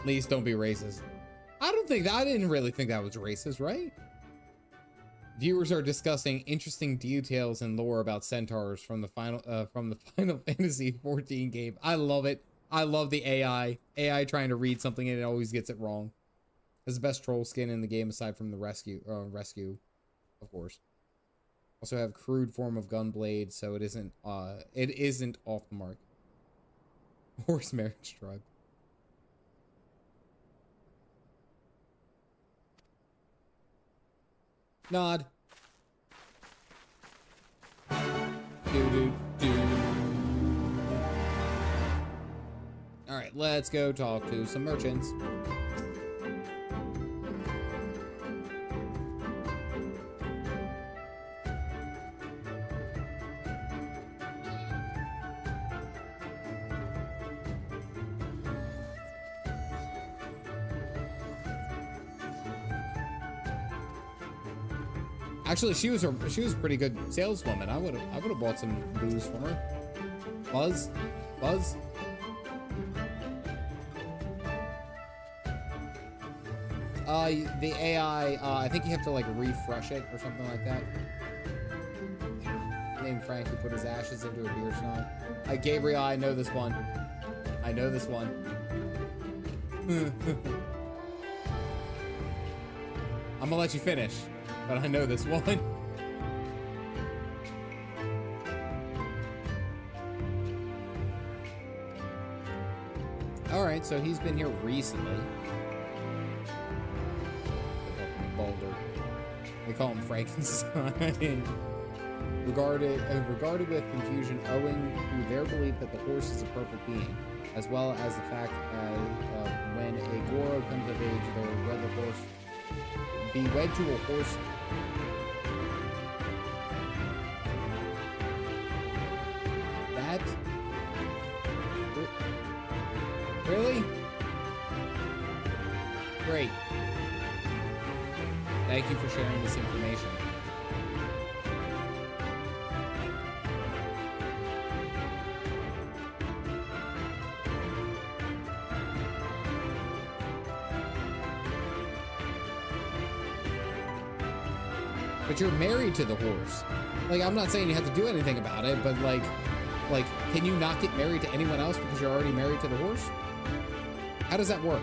Please don't be racist. I didn't really think that was racist, right? Viewers are discussing interesting details and lore about centaurs from the Final Fantasy 14 game. I love it. I love the AI trying to read something and it always gets it wrong. It's the best troll skin in the game aside from the rescue, of course. Also have crude form of gunblade, so it isn't off the mark. Horse marriage tribe. Nod. All right, let's go talk to some merchants. Actually, she was a pretty good saleswoman. I would have bought some booze from her. Buzz. The AI, I think you have to like refresh it or something like that. Named Frankie put his ashes into a beer stein. Gabriel, I know this one. I know this one. I'm gonna let you finish, but I know this one. All right, so he's been here recently. Boulder. They call him Frankenstein. regarded with confusion owing to their belief that the horse is a perfect being, as well as the fact that when a Goro comes of age, they'll wed the horse, be wed to a horse. That really? Great. Thank you for sharing this information. But you're married to the horse. Like, I'm not saying you have to do anything about it, but like, can you not get married to anyone else because you're already married to the horse? How does that work?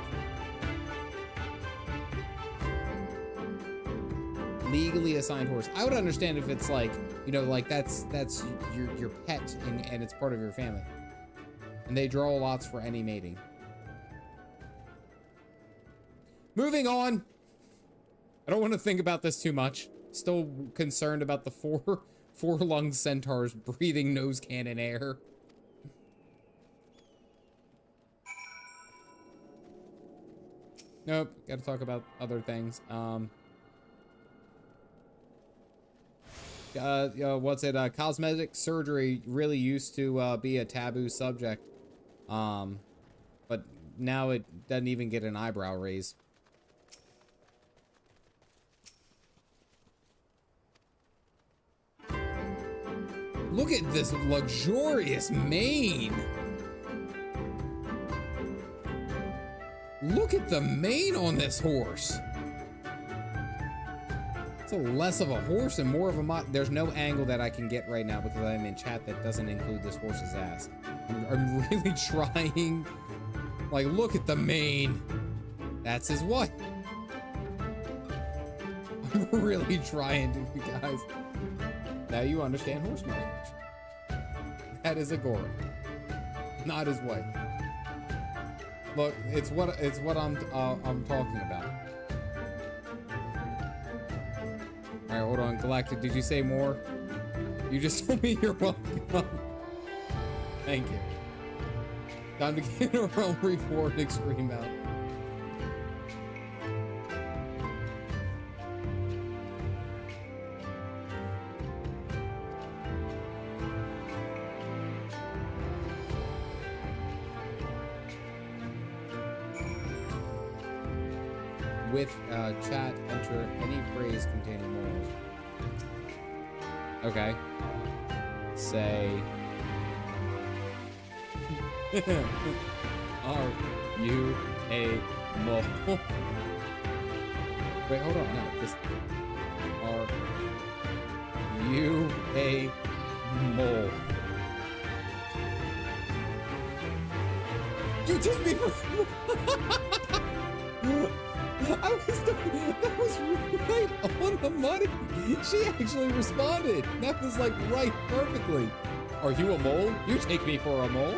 Legally assigned horse. I would understand if it's like, you know, like that's your pet and it's part of your family. And they draw lots for any mating. Moving on. I don't want to think about this too much. Still concerned about the four-lunged centaurs breathing nose cannon air. Nope, gotta talk about other things. What's it? Cosmetic surgery really used to be a taboo subject. But now it doesn't even get an eyebrow raise. Look at this luxurious mane. Look at the mane on this horse. It's a less of a horse and more of a there's no angle that I can get right now because I'm in chat that doesn't include this horse's ass. I'm really trying. Like, look at the mane. That's his wife. I'm really trying to, you guys. Now you understand horse marriage. That is a Goro, not his wife. Look, it's what I'm talking about. All right, hold on, Galactic. Did you say more? You just told me you're welcome. Thank you. Time to get a realm reward extreme out. With chat, enter any phrase containing morals. Okay. Say, are you a mole? Wait, hold on. No, just, are you a mole? You take me for... that was right on the money. She actually responded. That was like right perfectly. Are you a mole? You take me for a mole?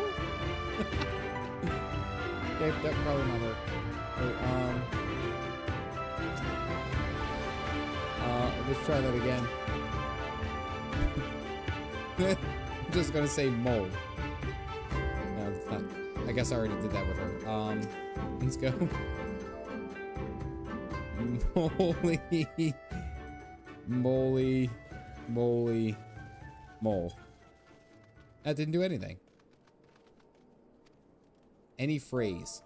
Okay, that probably not her. Wait, let's try that again. I'm just gonna say mole. No, it's not. I guess I already did that with her. Let's go. Moly, mole. That didn't do anything. Any phrase.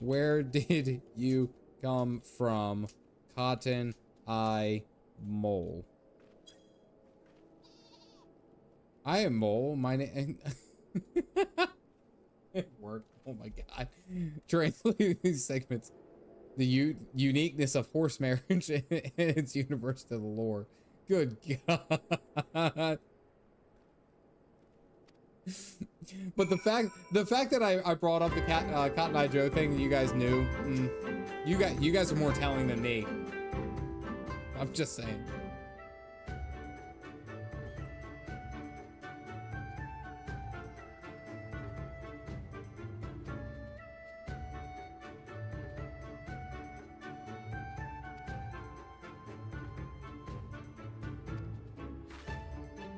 Where did you come from? Cotton eye mole. I am mole. My name. It worked. Oh my god. Translating these segments. The uniqueness of horse marriage and its universe to the lore. Good god. But the fact that I brought up the Cotton Eye Joe thing that you guys knew, you guys are more telling than me. I'm just saying.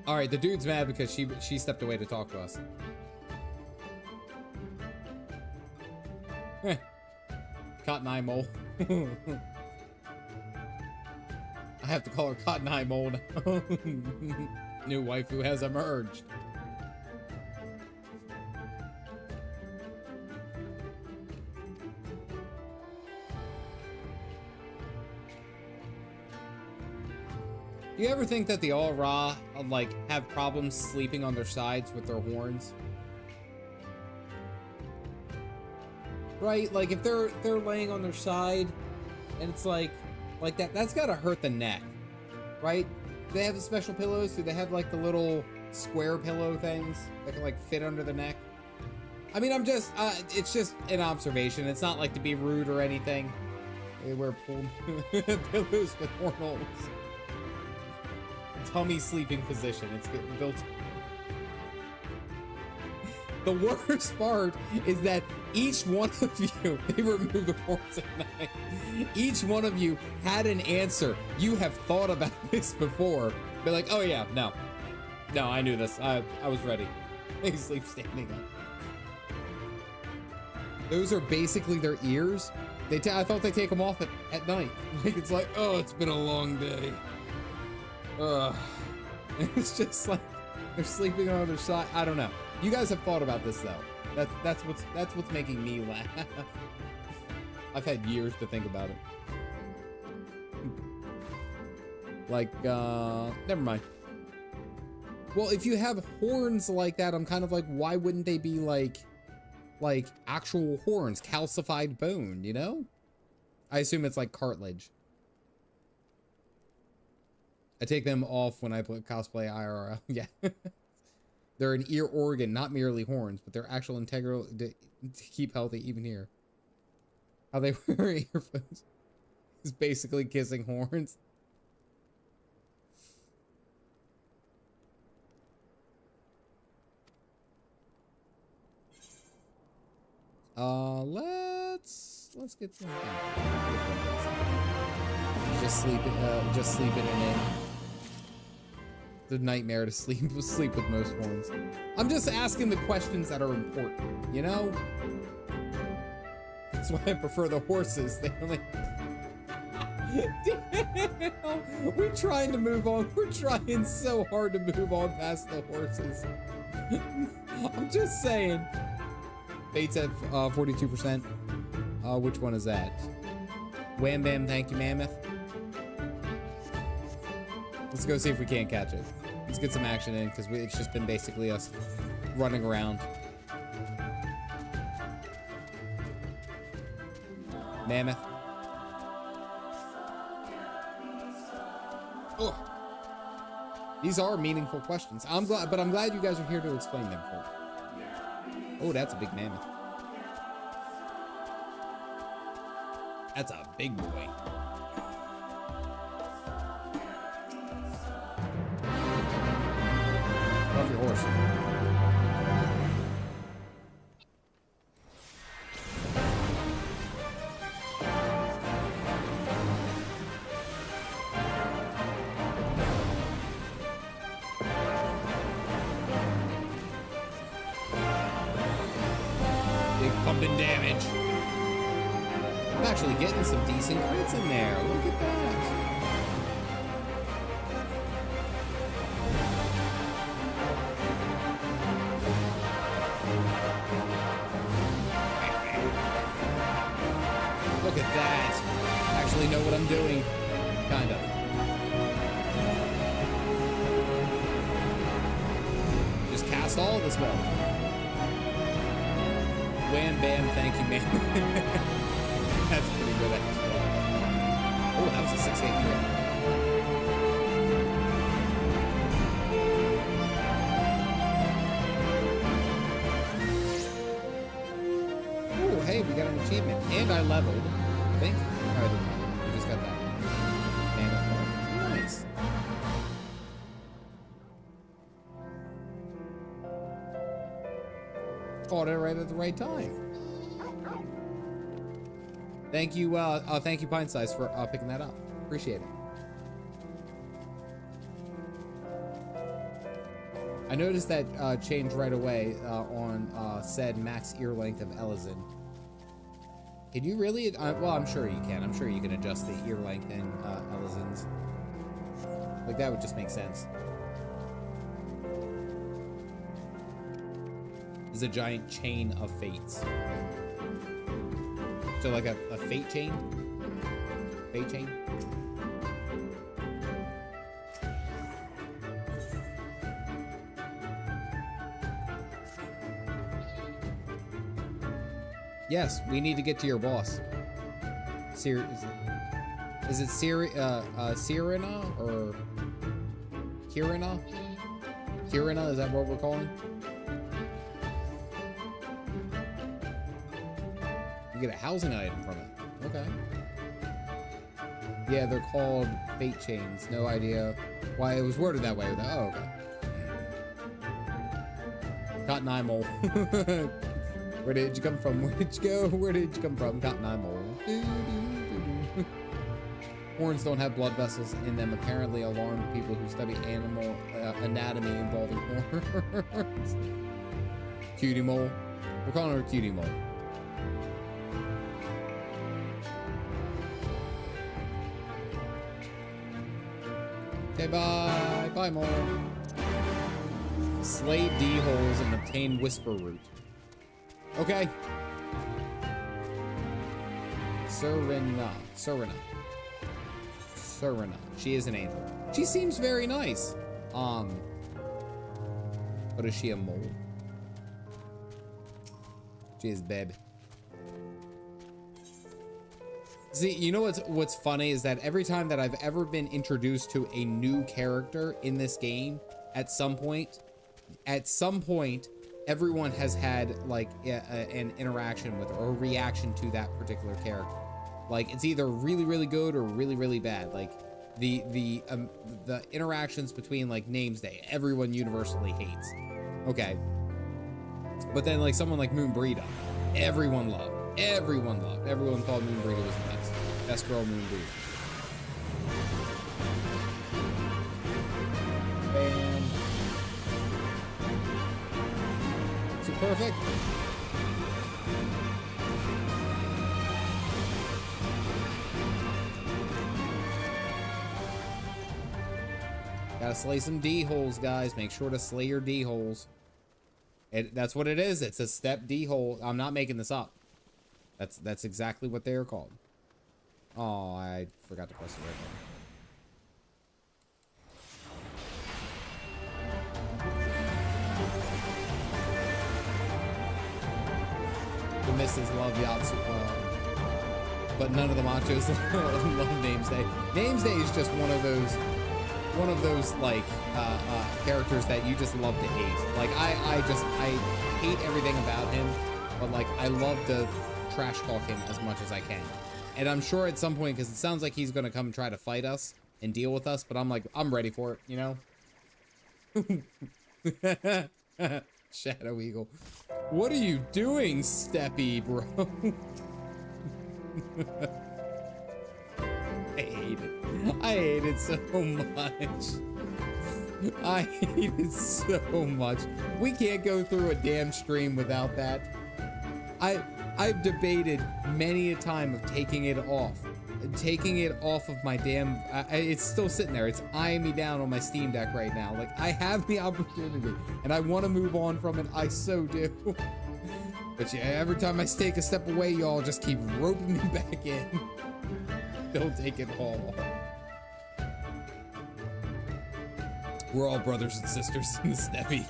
All right, the dude's mad because she stepped away to talk to us. Cotton Eye Mole. I have to call her Cotton Eye Mole now. New waifu has emerged. Do you ever think that the All Ra like have problems sleeping on their sides with their horns? Right? Like if they're laying on their side and it's like that's gotta hurt the neck. Right? Do they have the special pillows? Do they have like the little square pillow things that can like fit under the neck? I mean, I'm just it's just an observation. It's not like to be rude or anything. They wear pulled pillows with horn holes. Tummy sleeping position. It's getting built. The worst part is that each one of you, they remove the horns at night. Each one of you had an answer. You have thought about this before. Be like, oh yeah, no, I knew this. I was ready. They sleep standing up. Those are basically their ears. I thought they take them off at night. Like it's like, oh, it's been a long day. It's just like they're sleeping on their side. I don't know. You guys have thought about this though. That's what's making me laugh. I've had years to think about it. Like, never mind. Well, if you have horns like that, I'm kind of like, why wouldn't they be like actual horns, calcified bone? You know? I assume it's like cartilage. I take them off when I cosplay IRL. Yeah. They're an ear organ, not merely horns, but they're actual integral to keep healthy even here. How they wear earphones is basically kissing horns. Let's get some. Just sleeping in it. The nightmare to sleep with most horns. I'm just asking the questions that are important, you know? That's why I prefer the horses. They only... Damn, we're trying to move on. We're trying so hard to move on past the horses. I'm just saying. Bates at 42%. Which one is that? Wham Bam, thank you, Mammoth. Let's go see if we can't catch it. Let's get some action in, because it's just been basically us running around. Mammoth. Oh. These are meaningful questions. I'm glad you guys are here to explain them for me. Oh, that's a big mammoth. That's a big boy. Love your horse. Big pumping damage. I'm actually getting some decent crits in there. Look at that. Look at that. I actually know what I'm doing. Kind of. Just cast all the spell. Wham bam, thank you, man. That's pretty good, actually. Oh, that was a 6-8 hit. Oh, hey, we got an achievement. And I leveled, I think. No, I didn't. We just got that. Mammoth ball. Nice. Caught it right at the right time. Thank you, thank you, Pint Size, for picking that up. Appreciate it. I noticed that change right away on said max ear length of Elizin. Can you really? Well, I'm sure you can. I'm sure you can adjust the ear length in Elizins. Like, that would just make sense. Is a giant chain of fates. So like a fate chain? Fate chain? Yes, we need to get to your boss. Is it Sirena or Kirina? Kirina, is that what we're calling? You get a housing item from it. Okay. Yeah, they're called fate chains. No idea why it was worded that way. Oh, okay. Cotton Eye Mole. Where did you come from? Where did you go? Where did you come from? Cotton Eye Mole. Horns don't have blood vessels in them. Apparently alarmed people who study animal anatomy involving horns. Cutie Mole. We're calling her Cutie Mole. Okay, bye. Bye, Mole. Slay D-holes and obtain Whisper Root. Okay. Serena. She is an angel. She seems very nice. But is she a mole? She is babe. See, you know what's funny is that every time that I've ever been introduced to a new character in this game, at some point, everyone has had like an interaction with or a reaction to that particular character. Like, it's either really, really good or really, really bad. Like the interactions between like Names Day, everyone universally hates. Okay. But then like someone like Moonbreeda, everyone loved. Everyone thought Moonbreeda was the best. Best girl, Moonbreeda. Bam. Too perfect. Gotta slay some D-holes, guys. Make sure to slay your D-holes. That's what it is. It's a step D-hole. I'm not making this up. That's exactly what they are called. Oh, I forgot to press the right button. The misses love Yotsuyu, but none of the machos love Names Day. Names Day is just one of those like characters that you just love to hate. Like I hate everything about him, but like I love to trash talk him as much as I can. And I'm sure at some point, because it sounds like he's gonna come try to fight us and deal with us, but I'm like, I'm ready for it, you know? Shadow Eagle. What are you doing, Steppe, bro? I hate it. I hate it so much. I hate it so much. We can't go through a damn stream without that. I've debated many a time of taking it off of my damn, it's still sitting there. It's eyeing me down on my Steam Deck right now. Like, I have the opportunity and I want to move on from it. I so do. But yeah, every time I take a step away, y'all just keep roping me back in. Don't take it all. We're all brothers and sisters in the Steppe.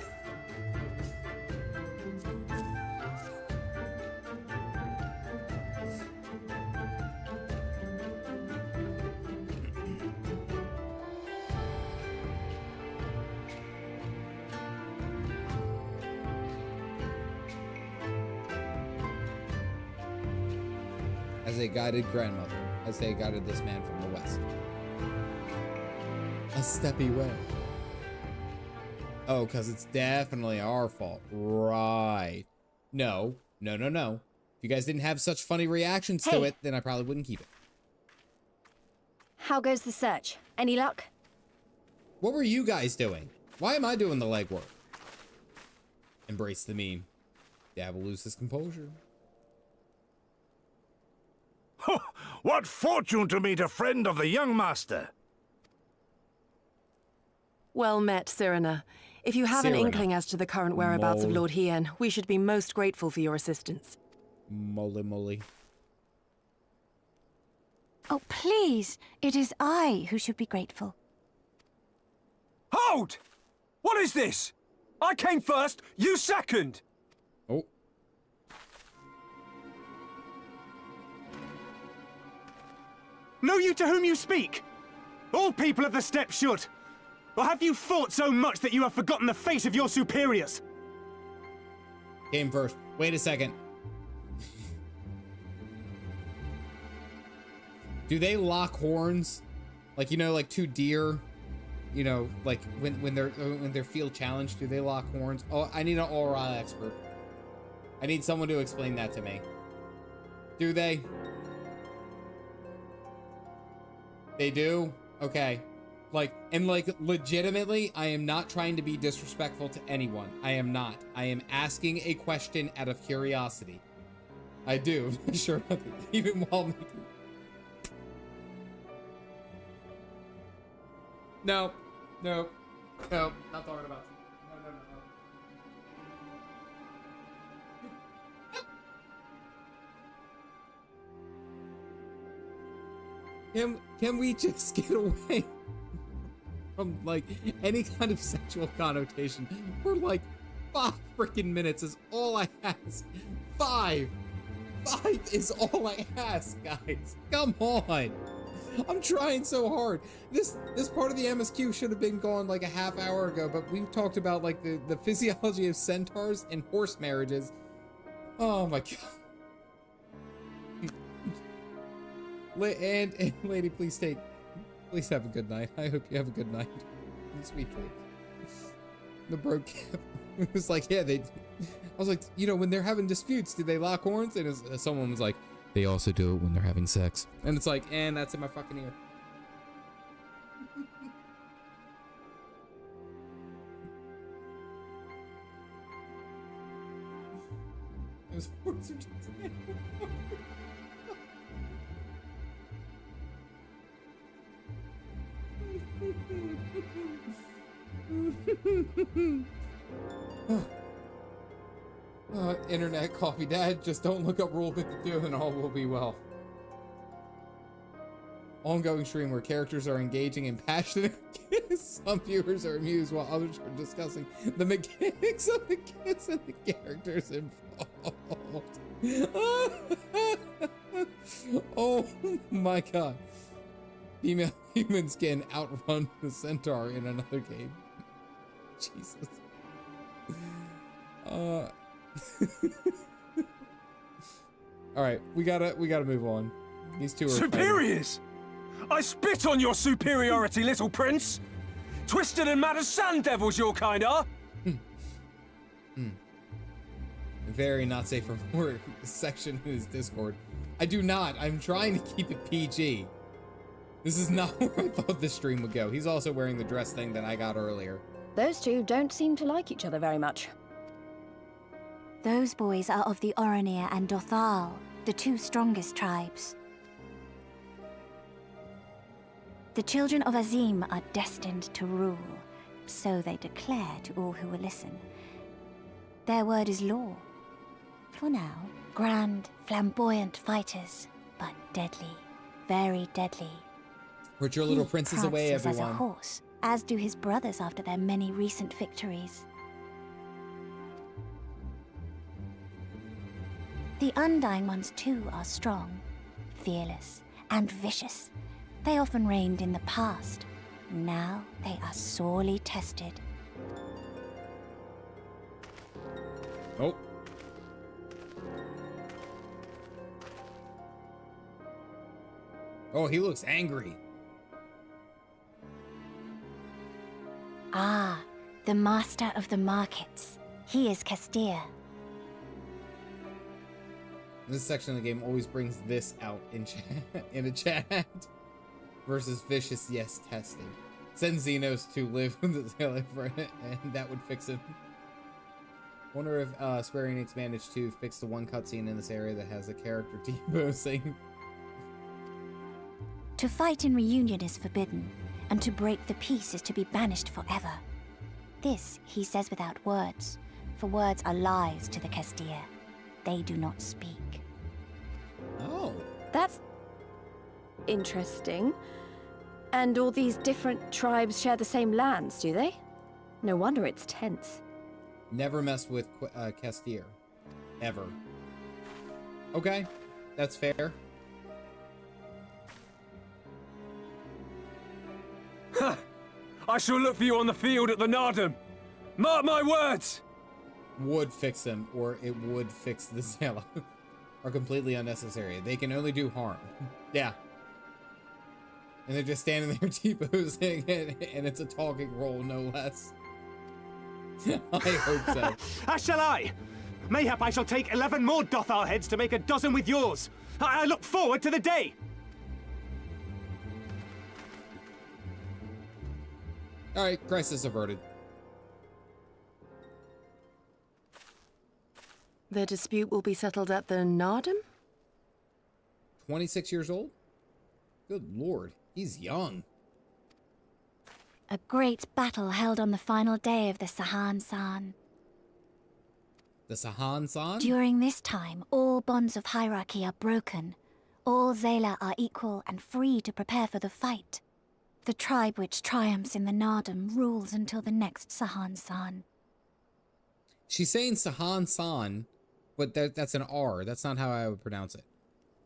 as a guided grandmother, as they guided this man from the west. A steppy way. Oh, because it's definitely our fault. Right. No. No, no, no. If you guys didn't have such funny reactions to it, then I probably wouldn't keep it. How goes the search? Any luck? What were you guys doing? Why am I doing the legwork? Embrace the meme. Dad will lose his composure. What fortune to meet a friend of the young master! Well met, Cyrena. If you have an inkling as to the current whereabouts of Lord Hien, we should be most grateful for your assistance. Moly moly. Oh, please. It is I who should be grateful. Hold! What is this? I came first, you second! Oh. Know you to whom you speak? All people of the steppe should. Or have you fought so much that you have forgotten the face of your superiors? Came first. Wait a second. Do they lock horns? Like, you know, like two deer, you know, like when they're field challenged, do they lock horns? Oh, I need an aura expert. I need someone to explain that to me. Do they? They do? Okay. Like, and like, legitimately, I am not trying to be disrespectful to anyone. I am not. I am asking a question out of curiosity. I do. Sure. Even while making... No. No. No. Not talking about it. No. Can we just get away from like any kind of sexual connotation for like 5 freaking minutes is all I ask. 5 is all I ask, guys. Come on. I'm trying so hard. This part of the MSQ should have been gone like a half hour ago, but we talked about like the physiology of centaurs and horse marriages. Oh my god. And lady, please have a good night. I hope you have a good night. Sweet dreams. The broke cap. It was like, yeah, I was like, you know, when they're having disputes, do they lock horns? And someone was like, they also do it when they're having sex. And it's like, and that's in my fucking ear. Those horns are just... Internet coffee, Dad. Just don't look up Rule 52 and all will be well. Ongoing stream where characters are engaging and passionate. Some viewers are amused while others are discussing the mechanics of the kiss and the characters involved. Oh my god. Female humans can outrun the centaur in another game. Jesus. All right, we gotta move on. These two are superiors. I spit on your superiority, little prince. Twisted and mad as sand devils, your kind are. Very not safe for work section in his Discord. I do not. I'm trying to keep it PG. This is not where I thought this stream would go. He's also wearing the dress thing that I got earlier. Those two don't seem to like each other very much. Those boys are of the Oranir and Dothal, the 2 strongest tribes. The children of Azim are destined to rule, so they declare to all who will listen. Their word is law. For now, grand, flamboyant fighters, but deadly, very deadly. Put your little princes away, everyone. As a horse, as do his brothers after their many recent victories. The Undying ones too are strong, fearless, and vicious. They often reigned in the past. Now they are sorely tested. Oh. Oh, he looks angry. Ah, the master of the markets. He is Castir. This section of the game always brings this out in chat, in a chat. Versus vicious, yes, tested. Send Zenos to live with the Sailor for it, and that would fix him. Wonder if Square Enix managed to fix the one cutscene in this area that has a character T-posing. To fight in reunion is forbidden, and to break the peace is to be banished forever. This he says without words, for words are lies to the Castir. They do not speak. Oh. That's interesting. And all these different tribes share the same lands, do they? No wonder it's tense. Never mess with Castir. Ever. Okay, that's fair. Ha! I shall look for you on the field at the Nadam. Mark my words! Would fix them, or it would fix the Zella. Are completely unnecessary. They can only do harm. Yeah. And they're just standing there T-posing, and it's a talking role, no less. I hope so. As shall I. Mayhap I shall take 11 more Dothar heads to make a dozen with yours. I look forward to the day. All right, crisis averted. The dispute will be settled at the Nadam? 26 years old? Good lord, he's young. A great battle held on the final day of the Sahan-san. The Sahan-san? During this time, all bonds of hierarchy are broken. All Zela are equal and free to prepare for the fight. The tribe which triumphs in the Nadam rules until the next Sahan-san. She's saying Sahan-san, but that's an R. That's not how I would pronounce it.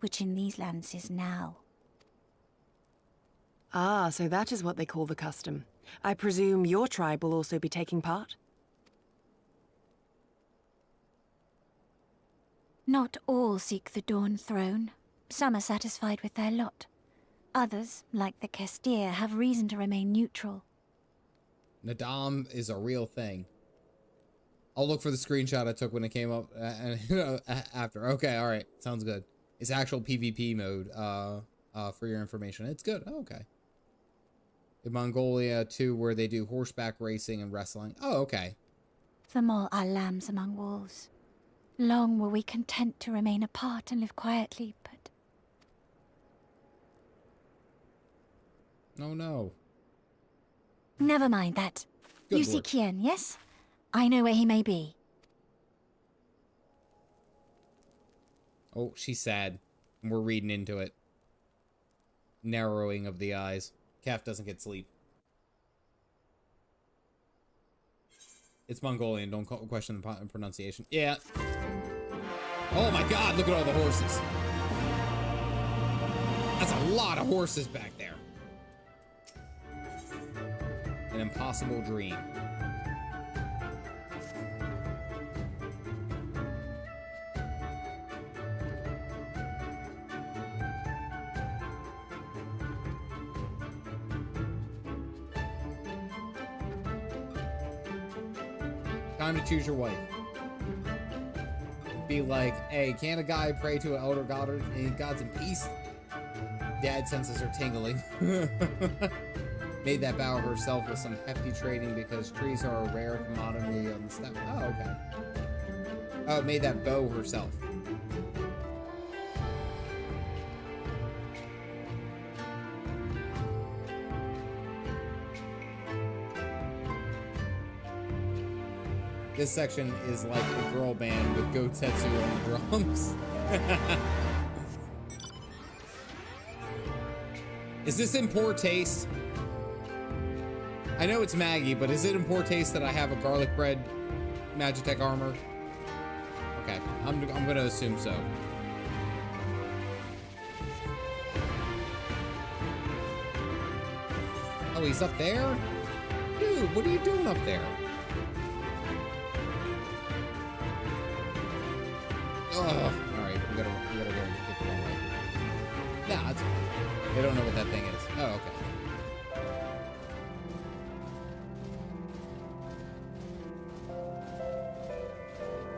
Which in these lands is now. Ah, so that is what they call the custom. I presume your tribe will also be taking part? Not all seek the Dawn Throne. Some are satisfied with their lot. Others, like the Castir, have reason to remain neutral. Nadam is a real thing. I'll look for the screenshot I took when it came up after. Okay, all right. Sounds good. It's actual PvP mode for your information. It's good. Oh, okay. In Mongolia, too, where they do horseback racing and wrestling. Oh, okay. Them all are lambs among wolves. Long were we content to remain apart and live quietly, but... Oh, no. Never mind that. Good you see lord. Hien, yes? I know where he may be. Oh, she's sad. We're reading into it. Narrowing of the eyes. Calf doesn't get sleep. It's Mongolian. Don't question the pronunciation. Yeah. Oh my god, look at all the horses. That's a lot of horses back there. An impossible dream. Time to choose your wife. Be like, hey, can a guy pray to an elder god and gods in peace? Dad senses her tingling. Made that bow herself with some hefty trading because trees are a rare commodity on the steppe. Oh, okay. Oh, made that bow herself. This section is like the girl band with Gosetsu on the drums. Is this in poor taste? I know it's Maggie, but is it in poor taste that I have a garlic bread Magitech armor? Okay, I'm gonna assume so. Oh, he's up there? Dude, what are you doing up there? Oh, all right, we gotta go and get the wrong way. Nah, that's fine. They don't know what that thing is. Oh, okay.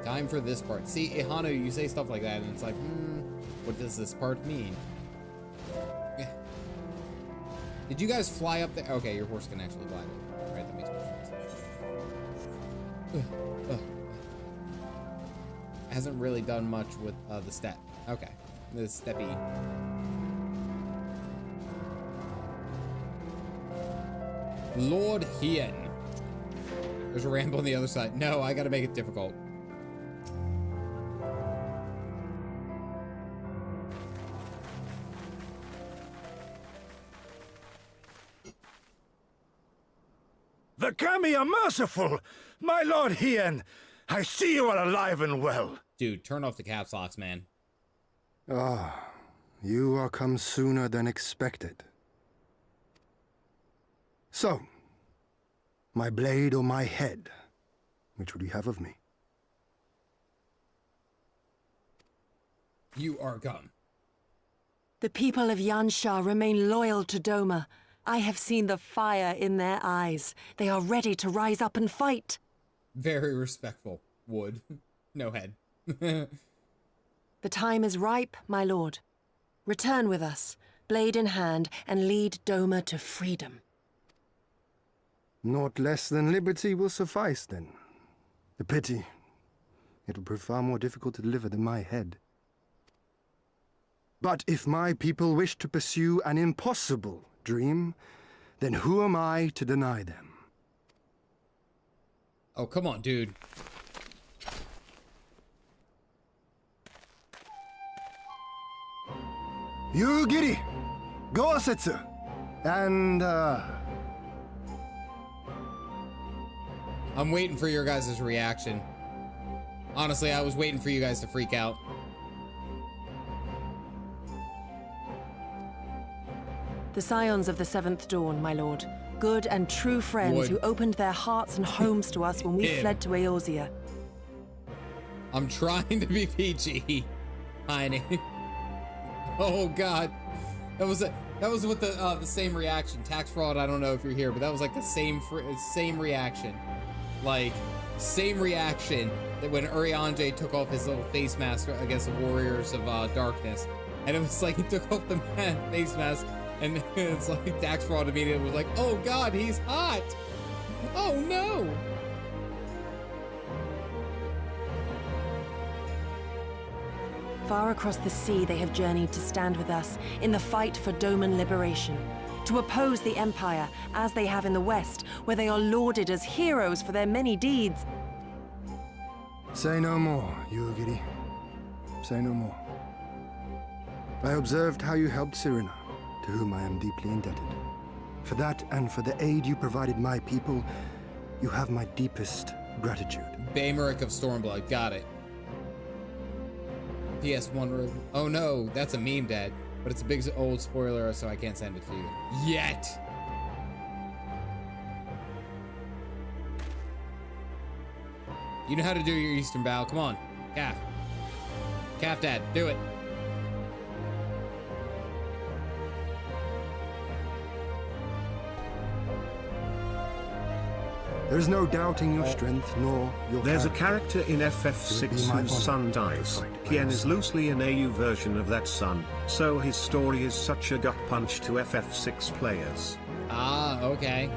Time for this part. See, Ihanu, you say stuff like that, and it's like, what does this part mean? Did you guys fly up there? Okay, your horse can actually glide up. Right, that makes more sense. Hasn't really done much with the steppe. Okay, the steppe. Lord Hien. There's a ramble on the other side. No, I gotta make it difficult. The Kami are merciful! My Lord Hien, I see you are alive and well. Dude, turn off the caps locks, man. Ah, you are come sooner than expected. So, my blade or my head, which would you have of me? You are gone. The people of Yansha remain loyal to Doma. I have seen the fire in their eyes. They are ready to rise up and fight. Very respectful. Wood. No head. The time is ripe, my lord. Return with us, blade in hand, and lead Doma to freedom. Naught less than liberty will suffice, then. A pity. It will prove far more difficult to deliver than my head. But if my people wish to pursue an impossible dream, then who am I to deny them? Oh, come on, dude. Yugiri, Gosetsu, and I'm waiting for your guys' reaction. Honestly, I was waiting for you guys to freak out. The scions of the Seventh Dawn, my lord. Good and true friends who opened their hearts and homes to us when we fled to Eorzea. I'm trying to be PG. Hien. Oh God, that was with the same reaction. Tax fraud. I don't know if you're here, but that was like the same reaction, like same reaction that when Urianger took off his little face mask against the Warriors of Darkness, and it was like he took off the face mask, and it's like tax fraud immediately was like, oh God, he's hot. Oh no. Far across the sea they have journeyed to stand with us in the fight for Doman liberation, to oppose the Empire, as they have in the West, where they are lauded as heroes for their many deeds. Say no more, Yugiri. Say no more. I observed how you helped Serena, to whom I am deeply indebted. For that and for the aid you provided my people, you have my deepest gratitude. Baymeric of Stormblood, got it. PS1. Oh no, that's a meme, Dad. But it's a big old spoiler, so I can't send it to you yet. You know how to do your Eastern bow. Come on, calf. Calf, Dad, do it. There's no doubting your strength, nor your There's character. a character in FF6 whose son dies. Hien is loosely an AU version of that son, so his story is such a gut punch to FF6 players. Ah, okay.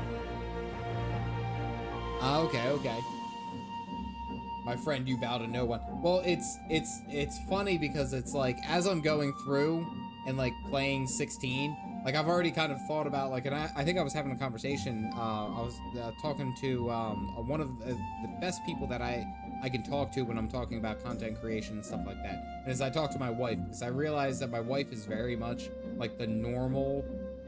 Okay. My friend, you bow to no one. Well, it's funny because it's like, as I'm going through and like playing 16, like I've already kind of thought about like, and I think I was having a conversation. I was talking to one of the best people that I can talk to when I'm talking about content creation and stuff like that. And as I talk to my wife, because I realized that my wife is very much like the normal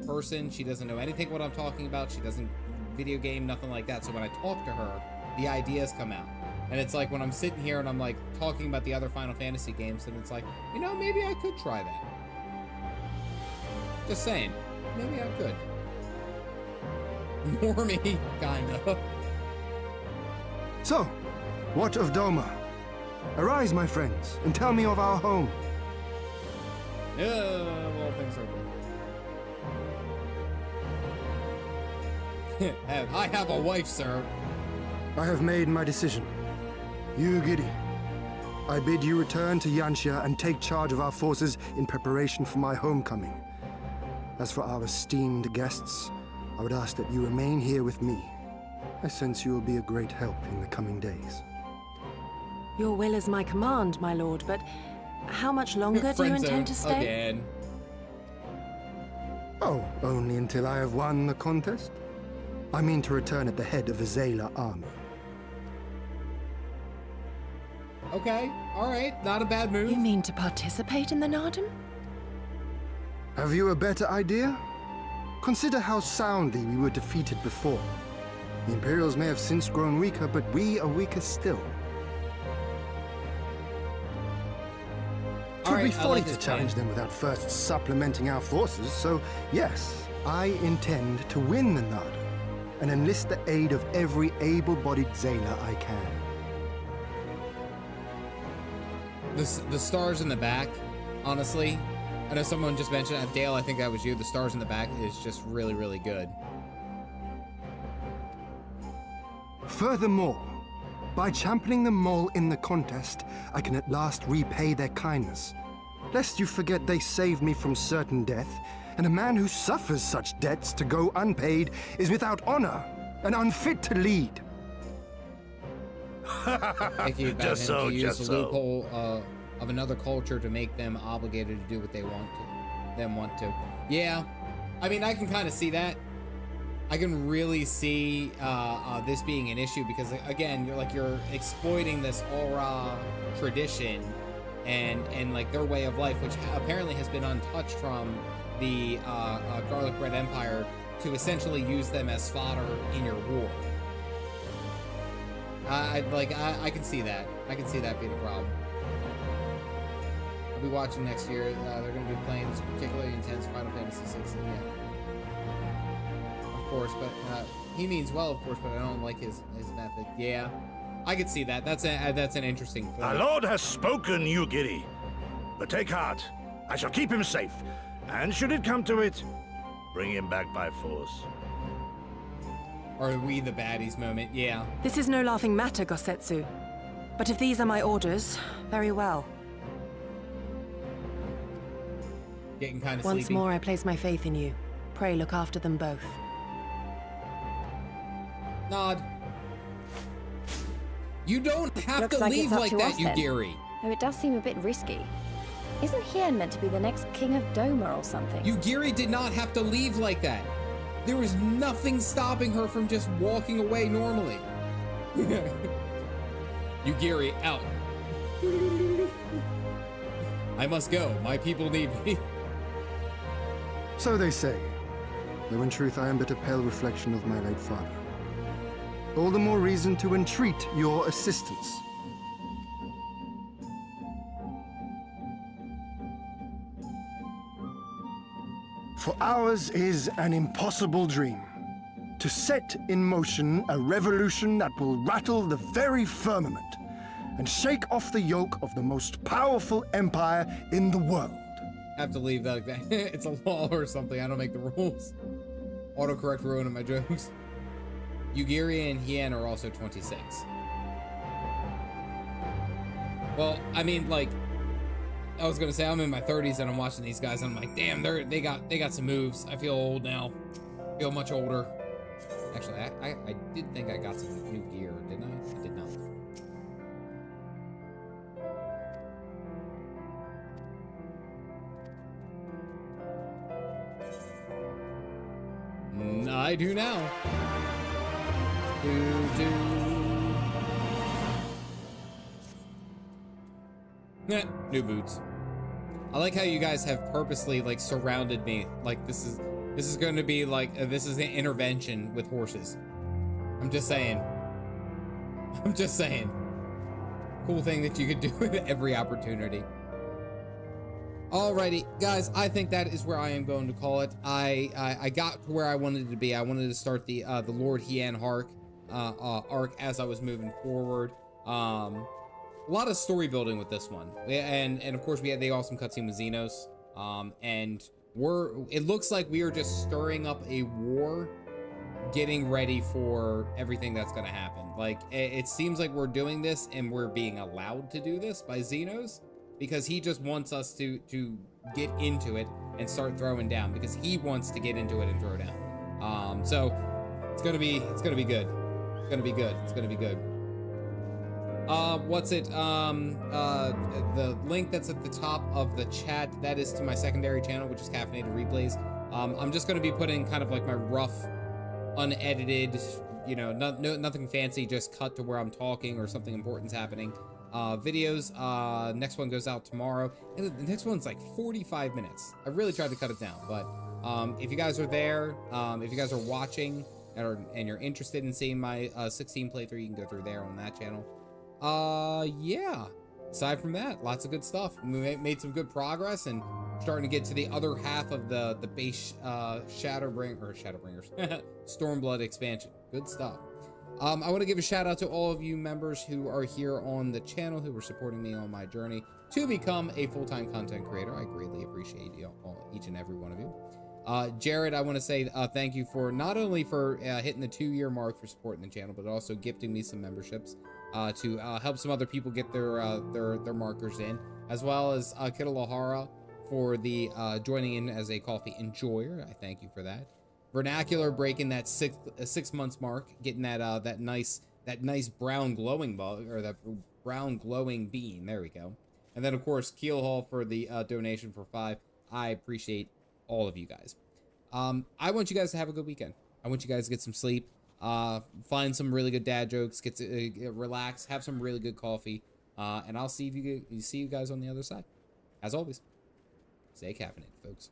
person. She doesn't know anything what I'm talking about. She doesn't video game, nothing like that. So when I talk to her, the ideas come out. And it's like when I'm sitting here and I'm like talking about the other Final Fantasy games, and it's like, you know, maybe I could try that. Just saying, maybe I could. More me, kinda. So, what of Doma? Arise, my friends, and tell me of our home. Well, things are good. And I have a wife, sir. I have made my decision. Yugiri, I bid you return to Yanxia and take charge of our forces in preparation for my homecoming. As for our esteemed guests, I would ask that you remain here with me. I sense you will be a great help in the coming days. Your will is my command, my lord, but how much longer do you intend to stay? Again. Oh, only until I have won the contest? I mean to return at the head of the Zayla army. Okay, alright, not a bad move. You mean to participate in the Nadam? Have you a better idea? Consider how soundly we were defeated before. The Imperials may have since grown weaker, but we are weaker still. It would be folly to challenge them without first supplementing our forces, so yes, I intend to win the Nadam and enlist the aid of every able-bodied Zayla I can. The stars in the back, honestly, I know someone just mentioned, Dale, I think that was you, the stars in the back is just really, really good. Furthermore, by championing the mole in the contest, I can at last repay their kindness. Lest you forget they saved me from certain death, and a man who suffers such debts to go unpaid is without honor and unfit to lead. Thank you, Batman, to use the loophole of another culture to make them obligated to do what they want to. Yeah, I mean, I can kind of see that. I can really see this being an issue because, again, you're exploiting this aura tradition and like their way of life, which apparently has been untouched from the Garlic Bread Empire, to essentially use them as fodder in your war. I can see that. I can see that being a problem. I'll be watching next year. They're going to be playing this particularly intense Final Fantasy 16. Yeah. Of course, but he means well, of course, but I don't like his method. Yeah, I could see that. That's an interesting point. Our lord has spoken, Yugiri. But take heart. I shall keep him safe. And should it come to it, bring him back by force. Are we the baddies moment? Yeah. This is no laughing matter, Gosetsu. But if these are my orders, very well. Getting kind of Once sleepy. more, I place my faith in you. Pray look after them both. Nod. You don't have Looks to like leave it's up like to that, us, then. Yugiri. Oh, it does seem a bit risky. Isn't Hien meant to be the next king of Doma or something? Yugiri did not have to leave like that. There was nothing stopping her from just walking away normally. Yugiri, out. I must go. My people need me. So they say, though in truth I am but a pale reflection of my late father. All the more reason to entreat your assistance. For ours is an impossible dream. To set in motion a revolution that will rattle the very firmament and shake off the yoke of the most powerful empire in the world. I have to leave that like that. It's a law or something. I don't make the rules. Autocorrect ruining my jokes. Yugiri and Hien are also 26. Well, I mean, like, I was gonna say I'm in my 30s and I'm watching these guys and I'm like, damn, they got some moves. I feel old now. I feel much older. Actually, I did think I got some new gear, didn't I? I did not. I do now. New boots. I like how you guys have purposely like surrounded me. Like this is going to be like this is an intervention with horses. I'm just saying. I'm just saying. Cool thing that you could do with every opportunity. Alrighty, guys, I think that is where I am going to call it. I got to where I wanted to be. I wanted to start the Lord Hien arc as I was moving forward. A lot of story building with this one, and of course we had the awesome cutscene with Zenos, and it looks like we are just stirring up a war, getting ready for everything that's going to happen. Like, it seems like we're doing this and we're being allowed to do this by Zenos, because he just wants us to get into it and start throwing down, because he wants to get into it and throw down. So it's gonna be good. It's gonna be good. It's gonna be good. What's it? The link that's at the top of the chat, that is to my secondary channel, which is Caffeinated Replays. I'm just gonna be putting kind of like my rough, unedited, you know, nothing fancy, just cut to where I'm talking or something important's happening. Videos. Next one goes out tomorrow, and the next one's like 45 minutes. I really tried to cut it down, but if you guys are there, if you guys are watching and you're interested in seeing my 16 playthrough, you can go through there on that channel. Yeah, aside from that, lots of good stuff. We made some good progress and starting to get to the other half of the base Shadowbringers Stormblood expansion. Good stuff. I want to give a shout out to all of you members who are here on the channel, who are supporting me on my journey to become a full-time content creator. I greatly appreciate you all, each and every one of you. Jared, I want to say thank you for not only for hitting the 2-year mark for supporting the channel, but also gifting me some memberships to help some other people get their markers in, as well as Kitalahara for the joining in as a coffee enjoyer. I thank you for that. Vernacular breaking that 6 months mark, getting that nice brown glowing bug, or that brown glowing bean. There we go. And then of course Keelhaul for the donation for 5. I appreciate all of you guys. I want you guys to have a good weekend. I want you guys to get some sleep, find some really good dad jokes, get to relax, have some really good coffee, and I'll see you guys on the other side. As always, stay caffeinated, folks.